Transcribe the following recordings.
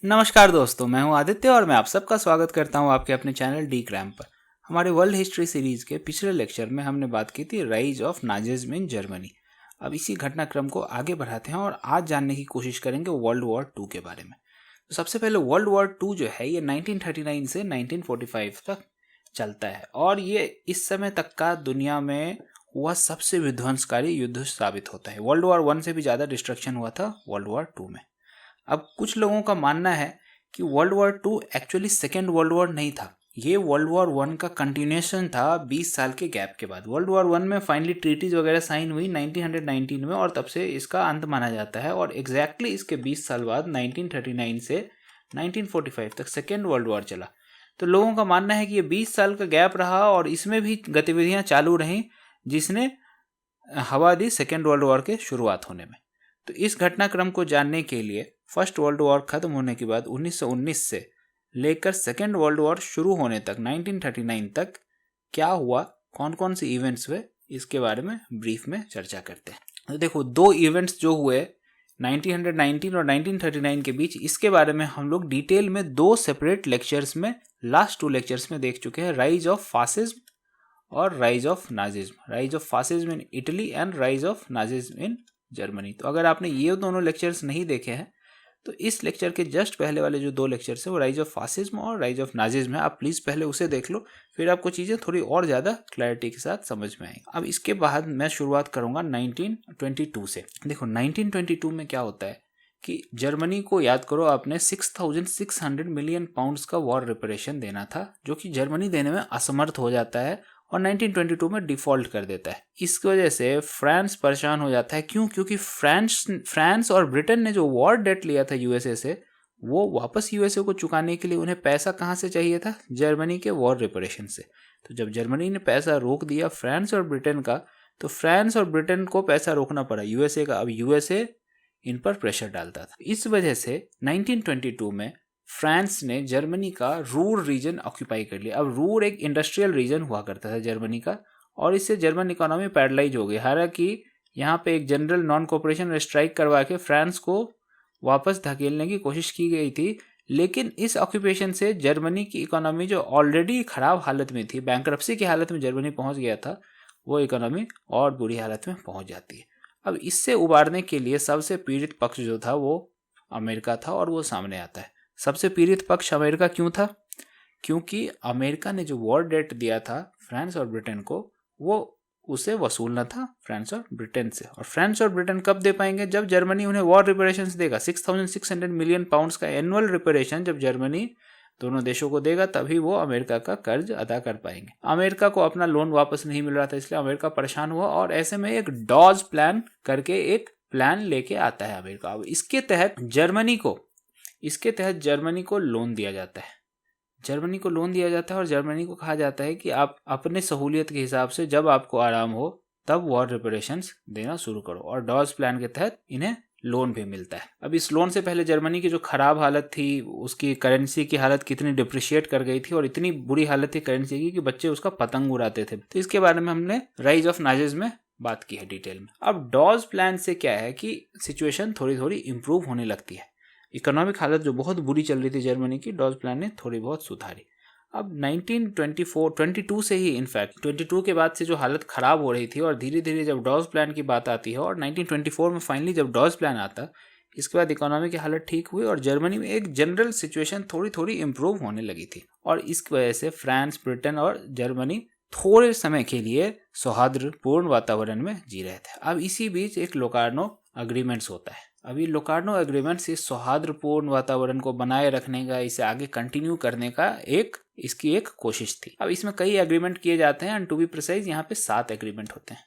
नमस्कार दोस्तों, मैं हूं आदित्य और मैं आप सबका स्वागत करता हूं आपके अपने चैनल डी क्रैम पर। हमारे वर्ल्ड हिस्ट्री सीरीज के पिछले लेक्चर में हमने बात की थी rise of Nazism in Germany. अब इसी घटनाक्रम को आगे बढ़ाते हैं और आज जानने की कोशिश करेंगे वर्ल्ड वॉर टू के बारे में। तो सबसे पहले वर्ल्ड वॉर टू जो है ये 1939 से 1945 तक चलता है और ये इस समय तक का दुनिया में हुआ सबसे विध्वंसकारी युद्ध साबित होता है। वर्ल्ड वॉर वन से भी ज़्यादा डिस्ट्रक्शन हुआ था वर्ल्ड वॉर टू में। अब कुछ लोगों का मानना है कि World War Two actually Second World War नहीं था, ये वर्ल्ड वॉर वन का कंटिन्यूएशन था 20 साल के गैप के बाद। वर्ल्ड वॉर वन में फाइनली ट्रीटीज वगैरह साइन हुई 1919 में और तब से इसका अंत माना जाता है और एग्जैक्टली इसके 20 साल बाद 1939 से 1945 तक सेकेंड वर्ल्ड वॉर चला। तो लोगों का मानना है कि ये 20 साल का गैप रहा और इसमें भी गतिविधियां चालू रहीं जिसने हवा दी सेकेंड वर्ल्ड वॉर के शुरुआत होने में। तो इस घटनाक्रम को जानने के लिए फर्स्ट वर्ल्ड वॉर खत्म होने के बाद 1919 से लेकर सेकेंड वर्ल्ड वॉर शुरू होने तक 1939 तक क्या हुआ, कौन कौन से इवेंट्स हुए, इसके बारे में ब्रीफ में चर्चा करते हैं। तो देखो, दो इवेंट्स जो हुए 1919 और 1939 के बीच, इसके बारे में हम लोग डिटेल में दो सेपरेट लेक्चर्स में लास्ट 2 लेक्चर्स में देख चुके हैं, राइज ऑफ फासिज्म और rise of Nazism. Rise of fascism in Italy and rise of Nazism in Germany. तो अगर आपने ये दोनों लेक्चर्स नहीं देखे हैं तो इस लेक्चर के जस्ट पहले वाले जो 2 लेक्चर्स है वो राइज ऑफ फासिज्म और राइज ऑफ नाजिज्म है, आप प्लीज पहले उसे देख लो, फिर आपको चीजें थोड़ी और ज्यादा क्लैरिटी के साथ समझ में आएंगी। अब इसके बाद मैं शुरुआत करूंगा 1922 से। देखो 1922 में क्या होता है कि जर्मनी को याद करो, आपने 6,600 मिलियन पाउंड्स का वॉर रिपेरेशन देना था जो कि जर्मनी देने में असमर्थ हो जाता है और 1922 में डिफॉल्ट कर देता है। इसकी वजह से फ्रांस परेशान हो जाता है। क्यों? क्योंकि फ्रांस और ब्रिटेन ने जो वॉर डेट लिया था यूएसए से, वो वापस यूएसए को चुकाने के लिए उन्हें पैसा कहाँ से चाहिए था? जर्मनी के वॉर रिपेरेशन से। तो जब जर्मनी ने पैसा रोक दिया फ्रांस और ब्रिटेन का, तो फ्रांस और ब्रिटेन को पैसा रोकना पड़ा यूएसए का। अब यूएसए इन पर प्रेशर डालता था। इस वजह से 1922 में फ्रांस ने जर्मनी का रूर रीजन ऑक्यूपाई कर लिया। अब रूर एक इंडस्ट्रियल रीजन हुआ करता था जर्मनी का और इससे जर्मन इकोनॉमी पैरालाइज हो गई। हालांकि यहाँ पे एक जनरल नॉन कोऑपरेशन स्ट्राइक करवा के फ्रांस को वापस धकेलने की कोशिश की गई थी, लेकिन इस ऑक्यूपेशन से जर्मनी की इकोनॉमी जो ऑलरेडी खराब हालत में थी, बैंकरप्सी की हालत में जर्मनी पहुंच गया था, वो इकोनॉमी और बुरी हालत में पहुंच जाती है। अब इससे उबारने के लिए सबसे पीड़ित पक्ष जो था वो अमेरिका था और वो सामने आता है। सबसे पीड़ित पक्ष अमेरिका क्यों था? क्योंकि अमेरिका ने जो वॉर डेट दिया था फ्रांस और ब्रिटेन को, वो उसे वसूलना था फ्रांस और ब्रिटेन से। और फ्रांस और ब्रिटेन कब दे पाएंगे? जब जर्मनी उन्हें वॉर रिपेरेशन देगा। 6,600 मिलियन पाउंड्स का एनुअल रिपेरेशन जब जर्मनी दोनों देशों को देगा, तभी वो अमेरिका का कर्ज अदा कर पाएंगे। अमेरिका को अपना लोन वापस नहीं मिल रहा था, इसलिए अमेरिका परेशान हुआ और ऐसे में एक डॉज प्लान करके एक प्लान लेके आता है अमेरिका। अब इसके तहत जर्मनी को लोन दिया जाता है। जर्मनी को लोन दिया जाता है और जर्मनी को कहा जाता है कि आप अपने सहूलियत के हिसाब से जब आपको आराम हो तब वॉर रिपेरेशंस देना शुरू करो। और डॉज प्लान के तहत इन्हें लोन भी मिलता है। अब इस लोन से पहले जर्मनी की जो खराब हालत थी, उसकी करेंसी की हालत कितनी डिप्रिशिएट कर गई थी और इतनी बुरी हालत थी करेंसी की कि बच्चे उसका पतंग उड़ाते थे। तो इसके बारे में हमने राइज ऑफ नाजिज्म में बात की है डिटेल में। अब डॉज प्लान से क्या है कि सिचुएशन थोड़ी थोड़ी इंप्रूव होने लगती है। इकोनॉमिक हालत जो बहुत बुरी चल रही थी जर्मनी की, डॉज प्लान ने थोड़ी बहुत सुधारी। अब 1922 से ही, इनफैक्ट 22 के बाद से जो हालत खराब हो रही थी और धीरे धीरे जब डॉज प्लान की बात आती है और 1924 में फाइनली जब डॉज प्लान आता, इसके बाद इकोनॉमी की हालत ठीक हुई और जर्मनी में एक जनरल सिचुएशन थोड़ी थोड़ी इंप्रूव होने लगी थी। और इसकी वजह से फ्रांस, ब्रिटेन और जर्मनी थोड़े समय के लिए सौहार्दपूर्ण वातावरण में जी रहे थे। अब इसी बीच एक लोकार्नो अग्रीमेंट्स होता है। अभी लोकार्नो एग्रीमेंट्स इस सौहार्दपूर्ण वातावरण को बनाए रखने का, इसे आगे कंटिन्यू करने का इसकी एक कोशिश थी। अब इसमें कई एग्रीमेंट किए जाते हैं एंड टू बी प्रिसाइज यहाँ पे 7 एग्रीमेंट होते हैं।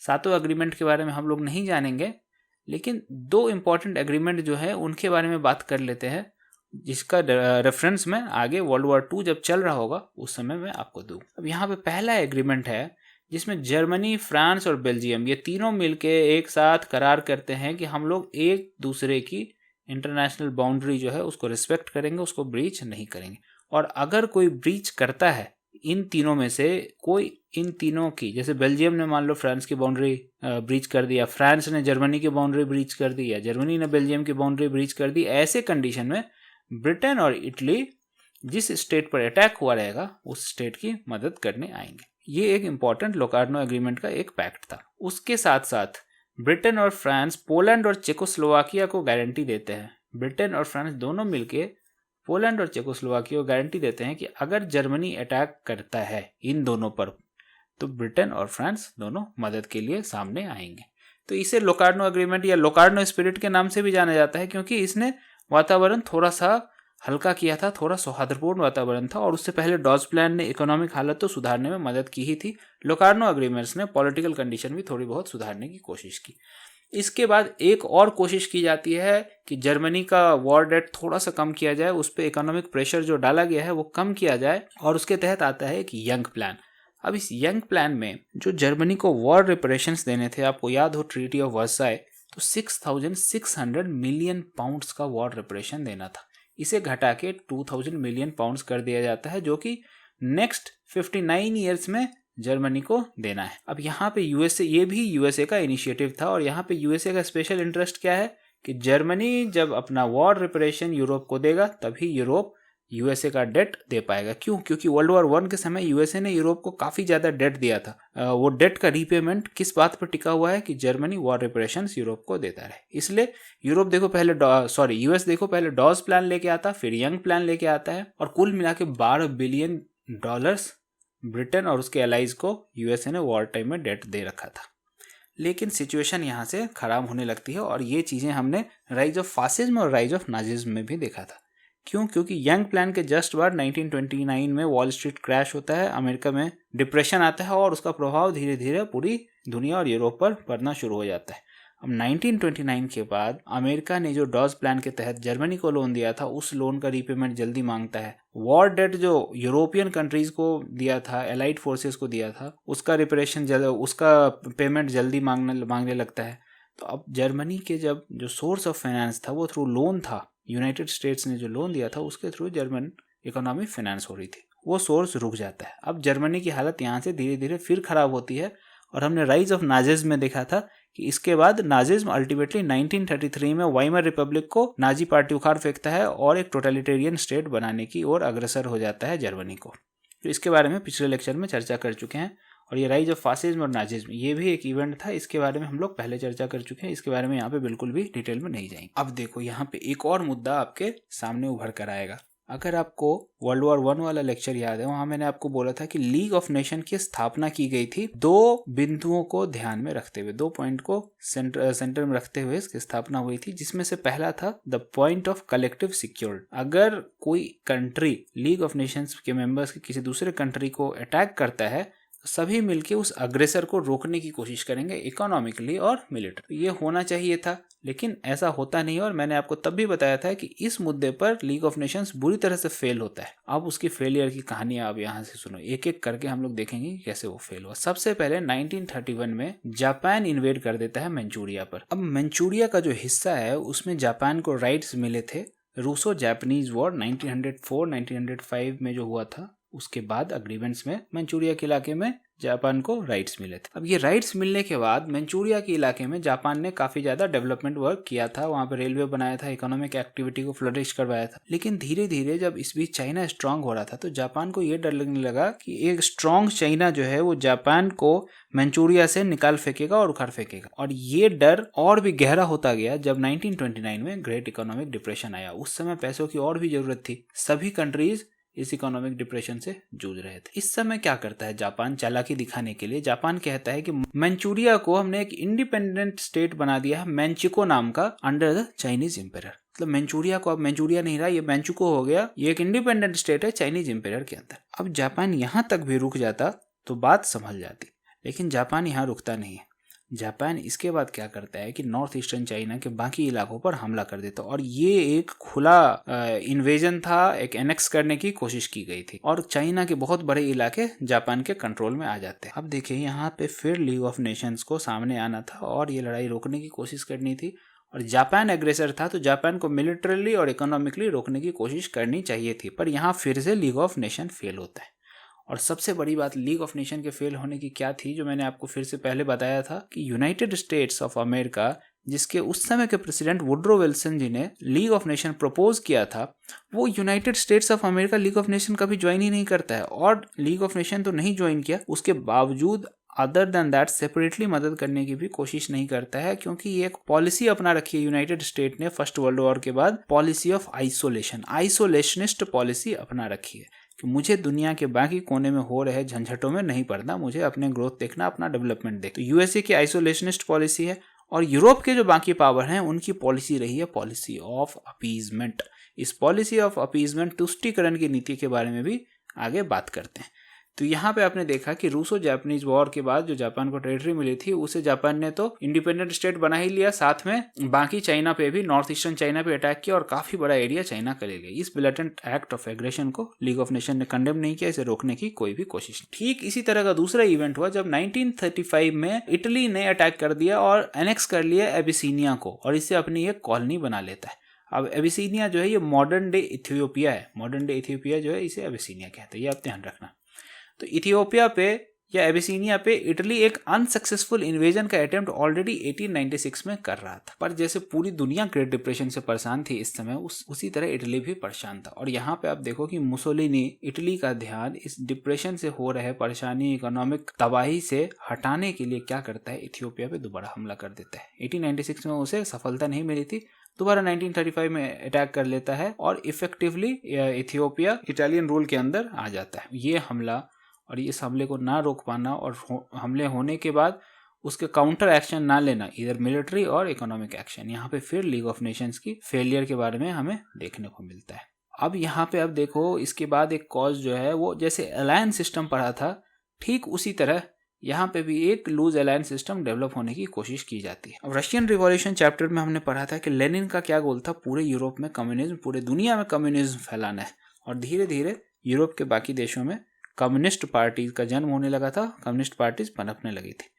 7 एग्रीमेंट के बारे में हम लोग नहीं जानेंगे, लेकिन 2 इंपॉर्टेंट एग्रीमेंट जो है उनके बारे में बात कर लेते हैं, जिसका रेफरेंस में आगे वर्ल्ड वॉर 2 जब चल रहा होगा उस समय मैं आपको दूँ। अब यहाँ पे पहला एग्रीमेंट है जिसमें जर्मनी, फ्रांस और बेल्जियम ये तीनों मिलके एक साथ करार करते हैं कि हम लोग एक दूसरे की इंटरनेशनल बाउंड्री जो है उसको रिस्पेक्ट करेंगे, उसको ब्रीच नहीं करेंगे। और अगर कोई ब्रीच करता है इन तीनों में से कोई, इन तीनों की, जैसे बेल्जियम ने मान लो फ्रांस की बाउंड्री ब्रीच कर दिया, फ्रांस ने जर्मनी की बाउंड्री ब्रीच कर दी या जर्मनी ने बेल्जियम की बाउंड्री ब्रीच कर दी, ऐसे कंडीशन में ब्रिटेन और इटली जिस स्टेट पर अटैक हुआ रहेगा उस स्टेट की मदद करने आएंगे। ये एक इंपॉर्टेंट लोकार्नो एग्रीमेंट का एक पैक्ट था। उसके साथ साथ ब्रिटेन और फ्रांस पोलैंड और चेकोस्लोवाकिया को गारंटी देते हैं। ब्रिटेन और फ्रांस दोनों मिलके पोलैंड और चेकोस्लोवाकिया को गारंटी देते हैं कि अगर जर्मनी अटैक करता है इन दोनों पर तो ब्रिटेन और फ्रांस दोनों मदद के लिए सामने आएंगे। तो इसे लोकार्नो एग्रीमेंट या लोकार्नो स्पिरिट के नाम से भी जाना जाता है, क्योंकि इसने वातावरण थोड़ा सा हल्का किया था, थोड़ा सौहार्दपूर्ण वातावरण था। और उससे पहले डॉज प्लान ने इकोनॉमिक हालत तो सुधारने में मदद की ही थी, लोकार्नो एग्रीमेंट्स ने पॉलिटिकल कंडीशन भी थोड़ी बहुत सुधारने की कोशिश की। इसके बाद एक और कोशिश की जाती है कि जर्मनी का वॉर डेट थोड़ा सा कम किया जाए, उस पर इकोनॉमिक प्रेशर जो डाला गया है वो कम किया जाए, और उसके तहत आता है एक यंग प्लान। अब इस यंग प्लान में जो जर्मनी को वॉर रिपरेशंस देने थे, आपको याद हो ट्रीटी ऑफ वर्साई, तो 6,600 मिलियन पाउंड्स का वॉर रिपरेशन देना था। इसे घटा के 2,000 मिलियन पाउंड्स कर दिया जाता है, जो कि नेक्स्ट 59 ईयर्स में जर्मनी को देना है। अब यहाँ पे यूएसए, ये भी यूएसए का इनिशिएटिव था, और यहाँ पे यूएसए का स्पेशल इंटरेस्ट क्या है कि जर्मनी जब अपना वॉर रिपरेशन यूरोप को देगा तभी यूरोप यूएसए का डेट दे पाएगा। क्यों? क्योंकि वर्ल्ड वॉर 1 के समय यूएसए ने यूरोप को काफी ज्यादा डेट दिया था। वो डेट का रीपेमेंट किस बात पर टिका हुआ है कि जर्मनी वॉर रिपरेशंस यूरोप को देता रहे। इसलिए यूरोप देखो पहले यूएस देखो पहले डॉज प्लान लेके आता, फिर यंग प्लान लेके आता है, और कुल मिला के $12 बिलियन ब्रिटेन और उसके एलाइज को यूएसए ने वॉर टाइम में डेट दे रखा था। लेकिन सिचुएशन यहाँ से खराब होने लगती है, और ये चीजें हमने राइज ऑफ फासिज्म और राइज ऑफ नाजिज्म में भी देखा था। क्यों? क्योंकि यंग प्लान के जस्ट बाद 1929 में वॉल स्ट्रीट क्रैश होता है, अमेरिका में डिप्रेशन आता है, और उसका प्रभाव धीरे धीरे पूरी दुनिया और यूरोप पर पड़ना शुरू हो जाता है। अब 1929 के बाद अमेरिका ने जो डॉज प्लान के तहत जर्मनी को लोन दिया था, उस लोन का रीपेमेंट जल्दी मांगता है। वॉर डेट जो यूरोपियन कंट्रीज को दिया था, एलाइड फोर्सेस को दिया था, उसका उसका पेमेंट जल्दी मांगने लगता है। तो अब जर्मनी के जब जो सोर्स ऑफ फाइनेंस था वो थ्रू लोन था, यूनाइटेड स्टेट्स ने जो लोन दिया था उसके थ्रू जर्मन इकोनॉमी फाइनेंस हो रही थी, वो सोर्स रुक जाता है। अब जर्मनी की हालत यहाँ से धीरे धीरे फिर खराब होती है, और हमने राइज ऑफ नाजिज्म में देखा था कि इसके बाद नाजिज्म अल्टीमेटली 1933 में वाइमर रिपब्लिक को नाजी पार्टी उखाड़ फेंकता है और एक टोटलिटेरियन स्टेट बनाने की ओर अग्रसर हो जाता है जर्मनी को। तो इसके बारे में पिछले लेक्चर में चर्चा कर चुके हैं, और ये राइज ऑफ फासिज्म और नाजिज्म ये भी एक इवेंट था, इसके बारे में हम लोग पहले चर्चा कर चुके हैं, इसके बारे में यहाँ पे बिल्कुल भी डिटेल में नहीं जाएंगे। अब देखो यहाँ पे एक और मुद्दा आपके सामने उभर कर आएगा। अगर आपको वर्ल्ड वॉर 1 वाला लेक्चर याद है, वहां मैंने आपको बोला था कि लीग ऑफ नेशन की स्थापना की गई थी 2 बिंदुओं को ध्यान में रखते हुए, 2 पॉइंट को सेंटर में रखते हुए इसकी स्थापना हुई थी, जिसमें से पहला था the point of collective security. अगर कोई कंट्री लीग ऑफ नेशंस के मेंबर्स के किसी दूसरे कंट्री को अटैक करता है, सभी मिलके उस अग्रेसर को रोकने की कोशिश करेंगे इकोनॉमिकली और मिलिट्री। ये होना चाहिए था, लेकिन ऐसा होता नहीं, और मैंने आपको तब भी बताया था कि इस मुद्दे पर लीग ऑफ नेशंस बुरी तरह से फेल होता है। अब उसकी फेलियर की कहानी आप यहाँ से सुनो, एक एक करके हम लोग देखेंगे कैसे वो फेल हुआ। सबसे पहले 1931 में जापान इन्वेड कर देता है मंचूरिया पर। अब मंचूरिया का जो हिस्सा है उसमें जापान को राइट्स मिले थे। रूसो जापानीज वॉर 1904-1905 में जो हुआ था, उसके बाद अग्रीमेंट्स में मंचूरिया के इलाके में जापान को राइट्स मिले थे। अब ये राइट्स मिलने के बाद मंचूरिया के इलाके में जापान ने काफी ज्यादा डेवलपमेंट वर्क किया था, वहां पे रेलवे बनाया था, इकोनॉमिक एक्टिविटी को फ्लरिश करवाया था। लेकिन धीरे धीरे जब इस बीच चाइना स्ट्रांग हो रहा था, तो जापान को ये डर लगने लगा कि एक स्ट्रांग चाइना जो है वो जापान को मंचूरिया से निकाल फेंकेगा और उखाड़ फेंकेगा। और ये डर और भी गहरा होता गया जब 1929 में ग्रेट इकोनॉमिक डिप्रेशन आया। उस समय पैसों की और भी जरूरत थी, सभी कंट्रीज इस इकोनॉमिक डिप्रेशन से जूझ रहे थे। इस समय क्या करता है जापान, चालाकी दिखाने के लिए जापान कहता है कि मंचूरिया को हमने एक इंडिपेंडेंट स्टेट बना दिया है मैंचुको नाम का, अंडर द चाइनीज एम्पायर। मतलब मंचूरिया को अब मंचूरिया नहीं रहा, ये मैंचुको हो गया, ये एक इंडिपेंडेंट स्टेट है चाइनीज एम्पायर के अंदर। अब जापान यहां तक भी रुक जाता तो बात संभल जाती, लेकिन जापान यहाँ रुकता नहीं है। जापान इसके बाद क्या करता है कि नॉर्थ ईस्टर्न चाइना के बाकी इलाकों पर हमला कर देता, और ये एक खुला इन्वेजन था, एक एनेक्स करने की कोशिश की गई थी, और चाइना के बहुत बड़े इलाके जापान के कंट्रोल में आ जाते हैं। अब देखिए यहाँ पे फिर लीग ऑफ नेशंस को सामने आना था और ये लड़ाई रोकने की कोशिश करनी थी, और जापान एग्रेसर था तो जापान को मिलिटरली और इकोनॉमिकली रोकने की कोशिश करनी चाहिए थी। पर यहाँ फिर से लीग ऑफ नेशन फेल होता है। और सबसे बड़ी बात लीग ऑफ नेशन के फेल होने की क्या थी, जो मैंने आपको फिर से पहले बताया था कि यूनाइटेड स्टेट्स ऑफ अमेरिका जिसके उस समय के प्रेसिडेंट वुड्रो विल्सन जी ने लीग ऑफ नेशन प्रपोज किया था, वो United states of America league of nation कभी ज्वाइन ही नहीं करता है। और लीग ऑफ नेशन तो नहीं ज्वाइन किया, उसके बावजूद अदर देन दैट सेपरेटली मदद करने की भी कोशिश नहीं करता है, क्योंकि ये एक पॉलिसी अपना रखी है यूनाइटेड स्टेट ने फर्स्ट वर्ल्ड वॉर के बाद, पॉलिसी ऑफ आइसोलेशनिस्ट पॉलिसी अपना रखी है कि मुझे दुनिया के बाकी कोने में हो रहे झंझटों में नहीं पड़ना, मुझे अपने ग्रोथ देखना, अपना डेवलपमेंट देखना। तो यूएसए की आइसोलेशनिस्ट पॉलिसी है, और यूरोप के जो बाकी पावर हैं उनकी पॉलिसी रही है पॉलिसी ऑफ अपीजमेंट। इस पॉलिसी ऑफ अपीजमेंट, तुष्टीकरण की नीति के बारे में भी आगे बात करते हैं। तो यहाँ पे आपने देखा कि रूसो जापानीज वॉर के बाद जो जापान को टेरिटरी मिली थी उसे जापान ने तो इंडिपेंडेंट स्टेट बना ही लिया, साथ में बाकी चाइना पे भी, नॉर्थ ईस्टर्न चाइना पे अटैक किया और काफी बड़ा एरिया चाइना का ले लिया। इस ब्लेटेंट एक्ट ऑफ एग्रेशन को लीग ऑफ नेशन ने कंडेम नहीं किया, इसे रोकने की कोई भी कोशिश नहीं। ठीक इसी तरह का दूसरा इवेंट हुआ जब 1935 में इटली ने अटैक कर दिया और एनेक्स कर लिया एबिसीनिया को, और इसे अपनी एक कॉलोनी बना लेता है। अब एबिसीनिया जो है ये मॉडर्न डे इथियोपिया है, मॉडर्न डे इथियोपिया जो है इसे एबिसीनिया कहते हैं, ये आप ध्यान रखना। तो इथियोपिया पे या एबिसीनिया पे इटली एक अनसक्सेसफुल इन्वेजन का अटेम्प्ट ऑलरेडी 1896 में कर रहा था, पर जैसे पूरी दुनिया ग्रेट डिप्रेशन से परेशान थी इस समय, उसी तरह इटली भी परेशान था। और यहाँ पे आप देखो कि मुसोलिनी इटली का ध्यान इस डिप्रेशन से हो रहे परेशानी, इकोनॉमिक तबाही से हटाने के लिए क्या करता है, इथियोपिया पे दोबारा हमला कर देता है। 1896 में उसे सफलता नहीं मिली थी, दोबारा 1935 में अटैक कर लेता है और इफेक्टिवली इथियोपिया इटालियन रूल के अंदर आ जाता है। ये हमला और इस हमले को ना रोक पाना और हमले होने के बाद उसके काउंटर एक्शन ना लेना, इधर मिलिट्री और इकोनॉमिक एक्शन, यहाँ पे फिर लीग ऑफ नेशंस की फेलियर के बारे में हमें देखने को मिलता है। अब यहाँ पे अब देखो, इसके बाद एक कॉज जो है वो जैसे अलायंस सिस्टम पढ़ा था, ठीक उसी तरह यहाँ पे भी एक लूज अलायंस सिस्टम डेवलप होने की कोशिश की जाती है। अब रशियन रिवॉल्यूशन चैप्टर में हमने पढ़ा था कि लेनिन का क्या गोल था, पूरे यूरोप में कम्युनिज्म, पूरे दुनिया में कम्युनिज्म फैलाना है, और धीरे धीरे यूरोप के बाकी देशों में कम्युनिस्ट पार्टी का जन्म होने लगा था, कम्युनिस्ट पार्टीज पनपने लगी थी।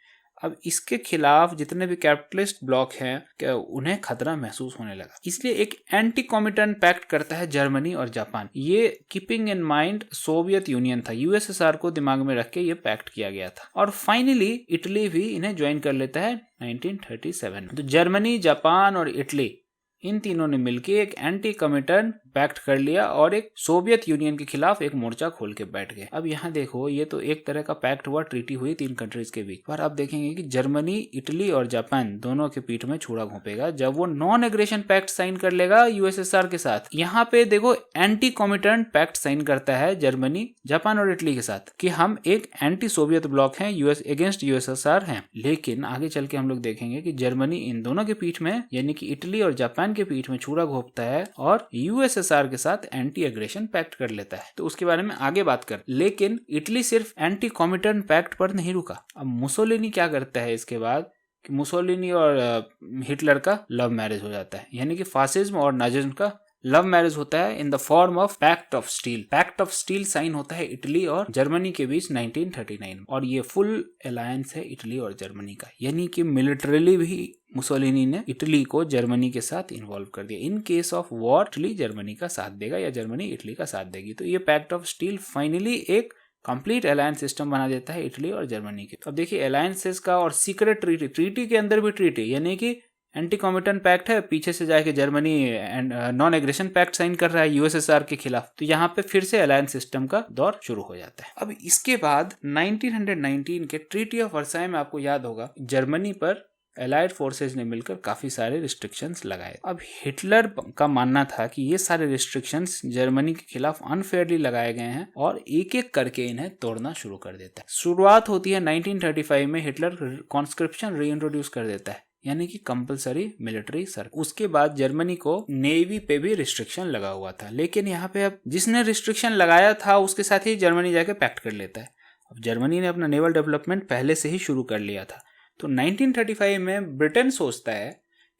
अब इसके खिलाफ जितने भी कैपिटलिस्ट ब्लॉक हैं उन्हें खतरा महसूस होने लगा, इसलिए एक एंटी कॉमिटेंट पैक्ट करता है जर्मनी और जापान। ये keeping in mind Soviet union था, यूएसएसआर को दिमाग में रख के ये पैक्ट किया गया था। और फाइनली इटली भी इन्हें ज्वाइन कर लेता है 1937। तो जर्मनी, जापान और इटली, इन तीनों ने मिलकर एक एंटी कमिटेंट पैक्ट कर लिया और एक सोवियत यूनियन के खिलाफ एक मोर्चा खोल के बैठ गए। अब यहाँ देखो, ये तो एक तरह का पैक्ट हुआ, ट्रीटी हुई तीन कंट्रीज के बीच, पर आप देखेंगे कि जर्मनी, इटली और जापान दोनों के पीठ में छुरा घोंपेगा जब वो नॉन एग्रेशन पैक्ट साइन कर लेगा यूएसएसआर के साथ। यहाँ पे देखो, एंटी कॉमिटेंट पैक्ट साइन करता है जर्मनी, जापान और इटली के साथ कि हम एक एंटी सोवियत ब्लॉक हैं, यूएस अगेंस्ट यूएसएसआर हैं। लेकिन आगे चल के हम लोग देखेंगे कि जर्मनी इन दोनों के पीठ में, यानी कि इटली और जापान के पीठ में छुरा घोंपता है और यूएसएसआर के साथ एंटी एग्रेशन पैक्ट कर लेता है। तो उसके बारे में आगे बात कर। लेकिन इटली सिर्फ एंटी कॉमिटेंट पैक्ट पर नहीं रुका। अब मुसोलिनी क्या करता है इसके बाद कि मुसोलिनी और हिटलर का लव मैरिज हो जाता है, यानी कि फासिज्म और नाजिज्म का लव मैरिज होता है in the form of Pact of Steel. Pact of Steel sign होता है इटली और जर्मनी के बीच 1939, और ये फुल अलायंस है इटली और जर्मनी का, यानी कि मिलिटरीली भी मुसोलिनी ने इटली को जर्मनी के साथ इन्वॉल्व कर दिया। In case of war Italy Germany का साथ देगा या जर्मनी इटली का साथ देगी। तो ये पैक्ट ऑफ स्टील फाइनली एक कंप्लीट अलायंस सिस्टम बना देता है इटली और जर्मनी के। अब देखिए, अलायंसेस का और सीक्रेट ट्रीटी के अंदर भी ट्रीटी, यानी कि एंटी कॉमिटेंट पैक्ट है, पीछे से जाके Germany non aggression pact sign कर रहा है यूएसएसआर के खिलाफ। तो यहाँ पे फिर से अलायंस सिस्टम का दौर शुरू हो जाता है। अब इसके बाद 1919 के ट्रीटी ऑफ वर्साई में आपको याद होगा, जर्मनी पर एलाइड फोर्सेज ने मिलकर काफी सारे रिस्ट्रिक्शंस लगाए। अब हिटलर का मानना था कि ये सारे रिस्ट्रिक्शंस जर्मनी के खिलाफ अनफेयरली लगाए गए हैं और एक एक करके इन्हें तोड़ना शुरू कर देता है। शुरुआत होती है 1935 में, हिटलर कॉन्स्क्रिप्शन रीइंट्रोड्यूस कर देता है, यानी कि कंपलसरी मिलिट्री सर्विस। उसके बाद जर्मनी को नेवी पे भी रिस्ट्रिक्शन लगा हुआ था, लेकिन यहाँ पे अब जिसने रिस्ट्रिक्शन लगाया था उसके साथ ही जर्मनी जाके पैक्ट कर लेता है। अब जर्मनी ने अपना नेवल डेवलपमेंट पहले से ही शुरू कर लिया था। तो 1935 में ब्रिटेन सोचता है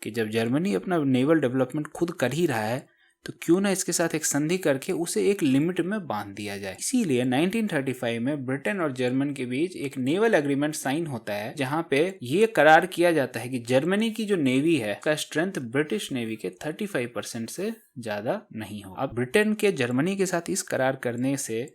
कि जब जर्मनी अपना नेवल डेवलपमेंट खुद कर ही रहा है तो क्यों ना इसके साथ एक संधि करके उसे एक लिमिट में बांध दिया जाए। इसीलिए 1935 में ब्रिटेन और जर्मन के बीच एक नेवल एग्रीमेंट साइन होता है, जहां पे ये करार किया जाता है कि जर्मनी की जो नेवी है उसका स्ट्रेंथ ब्रिटिश नेवी के 35% से ज्यादा नहीं हो। अब ब्रिटेन के जर्मनी के साथ इस करार करने से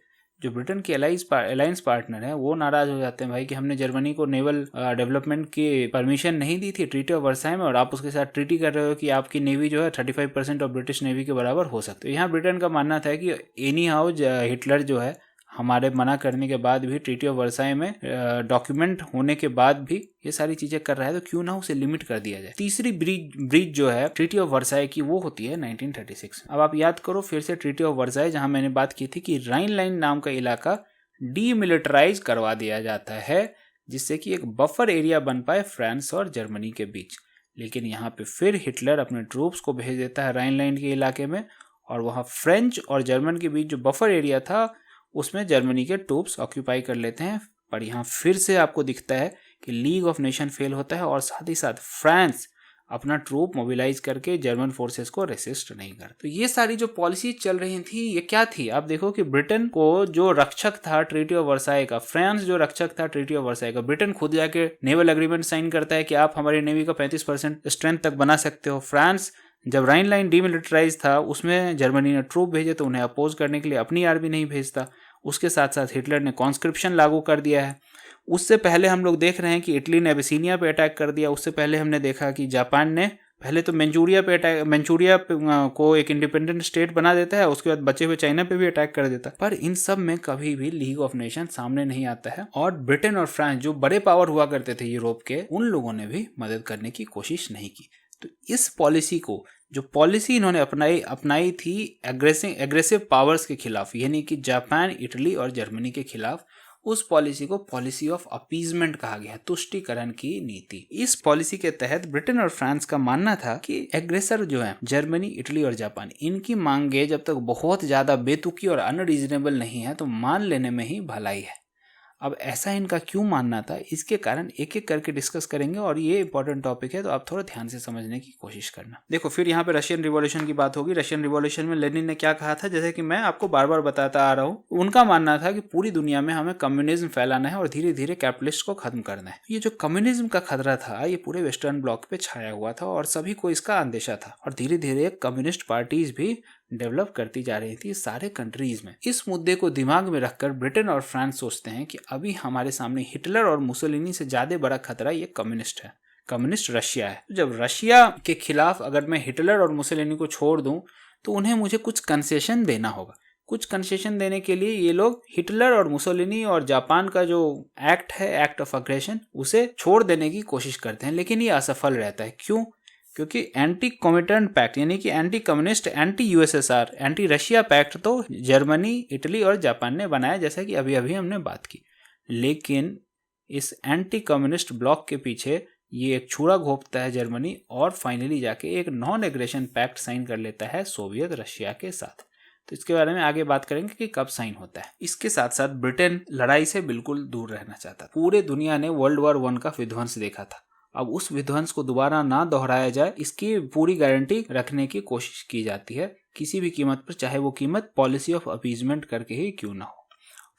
जो ब्रिटेन के अलायंस पार्टनर हैं वो नाराज हो जाते हैं भाई कि हमने जर्मनी को नेवल डेवलपमेंट की परमिशन नहीं दी थी ट्रीटी ऑफ वर्साई में, और आप उसके साथ ट्रीटी कर रहे हो कि आपकी नेवी जो है 35% ऑफ ब्रिटिश नेवी के बराबर हो सकती है। यहाँ ब्रिटेन का मानना था कि एनी हाउ हिटलर जो है हमारे मना करने के बाद भी, ट्रीटी ऑफ वर्साई में डॉक्यूमेंट होने के बाद भी ये सारी चीजें कर रहा है, तो क्यों ना उसे लिमिट कर दिया जाए। तीसरी ब्रीच जो है ट्रीटी ऑफ वर्साई की वो होती है 1936। अब आप याद करो फिर से ट्रीटी ऑफ वर्साई, जहां मैंने बात की थी कि राइन लाइन नाम का इलाका डीमिलिटराइज करवा दिया जाता है जिससे कि एक बफर एरिया बन पाए फ्रांस और जर्मनी के बीच। लेकिन यहाँ पे फिर हिटलर अपने ट्रूप्स को भेज देता है राइन लाइन के इलाके में, और वहाँ फ्रेंच और जर्मन के बीच जो बफर एरिया था उसमें जर्मनी के ट्रूप्स ऑक्यूपाई कर लेते हैं। पर यहाँ फिर से आपको दिखता है कि लीग ऑफ नेशन फेल होता है और साथ ही साथ फ्रांस अपना ट्रूप मोबिलाइज करके जर्मन फोर्सेस को रेसिस्ट नहीं करता। तो ये सारी जो पॉलिसी चल रही थी ये क्या थी? आप देखो कि ब्रिटेन को जो रक्षक था ट्रीटी ऑफ वर्साई का, फ्रांस जो रक्षक था ट्रीटी ऑफ वर्साई का, ब्रिटेन खुद जाके नेवल एग्रीमेंट साइन करता है कि आप हमारी नेवी का 35% स्ट्रेंथ तक बना सकते हो। फ्रांस जब राइन लाइन डीमिलिटराइज था उसमें जर्मनी ने ट्रूप भेजे तो उन्हें अपोज करने के लिए अपनी आर्मी नहीं भेजता। उसके साथ साथ हिटलर ने कॉन्स्क्रिप्शन लागू कर दिया है। उससे पहले हम लोग देख रहे हैं कि इटली ने अबिसीनिया पे अटैक कर दिया। उससे पहले हमने देखा कि जापान ने पहले तो मंचूरिया को एक इंडिपेंडेंट स्टेट बना देता है, उसके बाद बचे हुए चाइना पे भी अटैक कर देता है। पर इन सब में कभी भी लीग ऑफ नेशन सामने नहीं आता है, और ब्रिटेन और फ्रांस जो बड़े पावर हुआ करते थे यूरोप के, उन लोगों ने भी मदद करने की कोशिश नहीं की। तो इस पॉलिसी को, जो पॉलिसी इन्होंने अपनाई थी एग्रेसिव पावर्स के खिलाफ, यानी कि जापान, इटली और जर्मनी के खिलाफ, उस पॉलिसी को पॉलिसी ऑफ अपीजमेंट कहा गया, तुष्टीकरण की नीति। इस पॉलिसी के तहत ब्रिटेन और फ्रांस का मानना था कि एग्रेसर जो है जर्मनी, इटली और जापान, इनकी मांगे जब तक बहुत ज्यादा बेतुकी और अनरीजनेबल नहीं है तो मान लेने में ही भलाई है। अब ऐसा इनका क्यों मानना था, इसके कारण एक एक करके डिस्कस करेंगे, और ये इंपॉर्टेंट टॉपिक है तो आप थोड़ा ध्यान से समझने की कोशिश करना। देखो फिर यहाँ पे रशियन रिवॉल्यूशन की बात होगी। रशियन रिवॉल्यूशन में लेनिन ने क्या कहा था, जैसे कि मैं आपको बार बार बताता आ रहा हूँ, उनका मानना था कि पूरी दुनिया में हमें कम्युनिज्म फैलाना है और धीरे धीरे कैपिटलिस्ट को खत्म करना है। ये जो कम्युनिज्म का खतरा था ये पूरे वेस्टर्न ब्लॉक पे छाया हुआ था और सभी को इसका अंदेशा था, और धीरे धीरे कम्युनिस्ट पार्टीज भी डेवलप करती जा रही थी सारे कंट्रीज में। इस मुद्दे को दिमाग में रखकर ब्रिटेन और फ्रांस सोचते हैं कि अभी हमारे सामने हिटलर और मुसोलिनी से ज्यादा बड़ा खतरा ये कम्युनिस्ट है, कम्युनिस्ट रशिया है। जब रशिया के खिलाफ अगर मैं हिटलर और मुसोलिनी को छोड़ दूं तो उन्हें मुझे कुछ कंसेशन देना होगा। कुछ कंसेशन देने के लिए ये लोग हिटलर और मुसोलिनी और जापान का जो एक्ट है, एक्ट ऑफ अग्रेशन, उसे छोड़ देने की कोशिश करते हैं, लेकिन ये असफल रहता है। क्यों? क्योंकि एंटी कॉमिटेंट पैक्ट, यानी कि anti communist, anti USSR, anti Russia pact तो जर्मनी, इटली और जापान ने बनाया, जैसा कि अभी अभी हमने बात की। लेकिन इस एंटी कम्युनिस्ट ब्लॉक के पीछे ये एक छुरा घोंपता है जर्मनी, और फाइनली जाके एक नॉन एग्रेशन पैक्ट साइन कर लेता है सोवियत रशिया के साथ। तो इसके बारे में आगे बात करेंगे कि कब साइन होता है। इसके साथ साथ ब्रिटेन लड़ाई से बिल्कुल दूर रहना चाहता था। पूरे दुनिया ने वर्ल्ड वॉर 1 का विध्वंस देखा था। अब उस विध्वंस को दोबारा ना दोहराया जाए, इसकी पूरी गारंटी रखने की कोशिश की जाती है किसी भी कीमत पर, चाहे वो कीमत पॉलिसी ऑफ अपीजमेंट करके ही क्यों ना हो।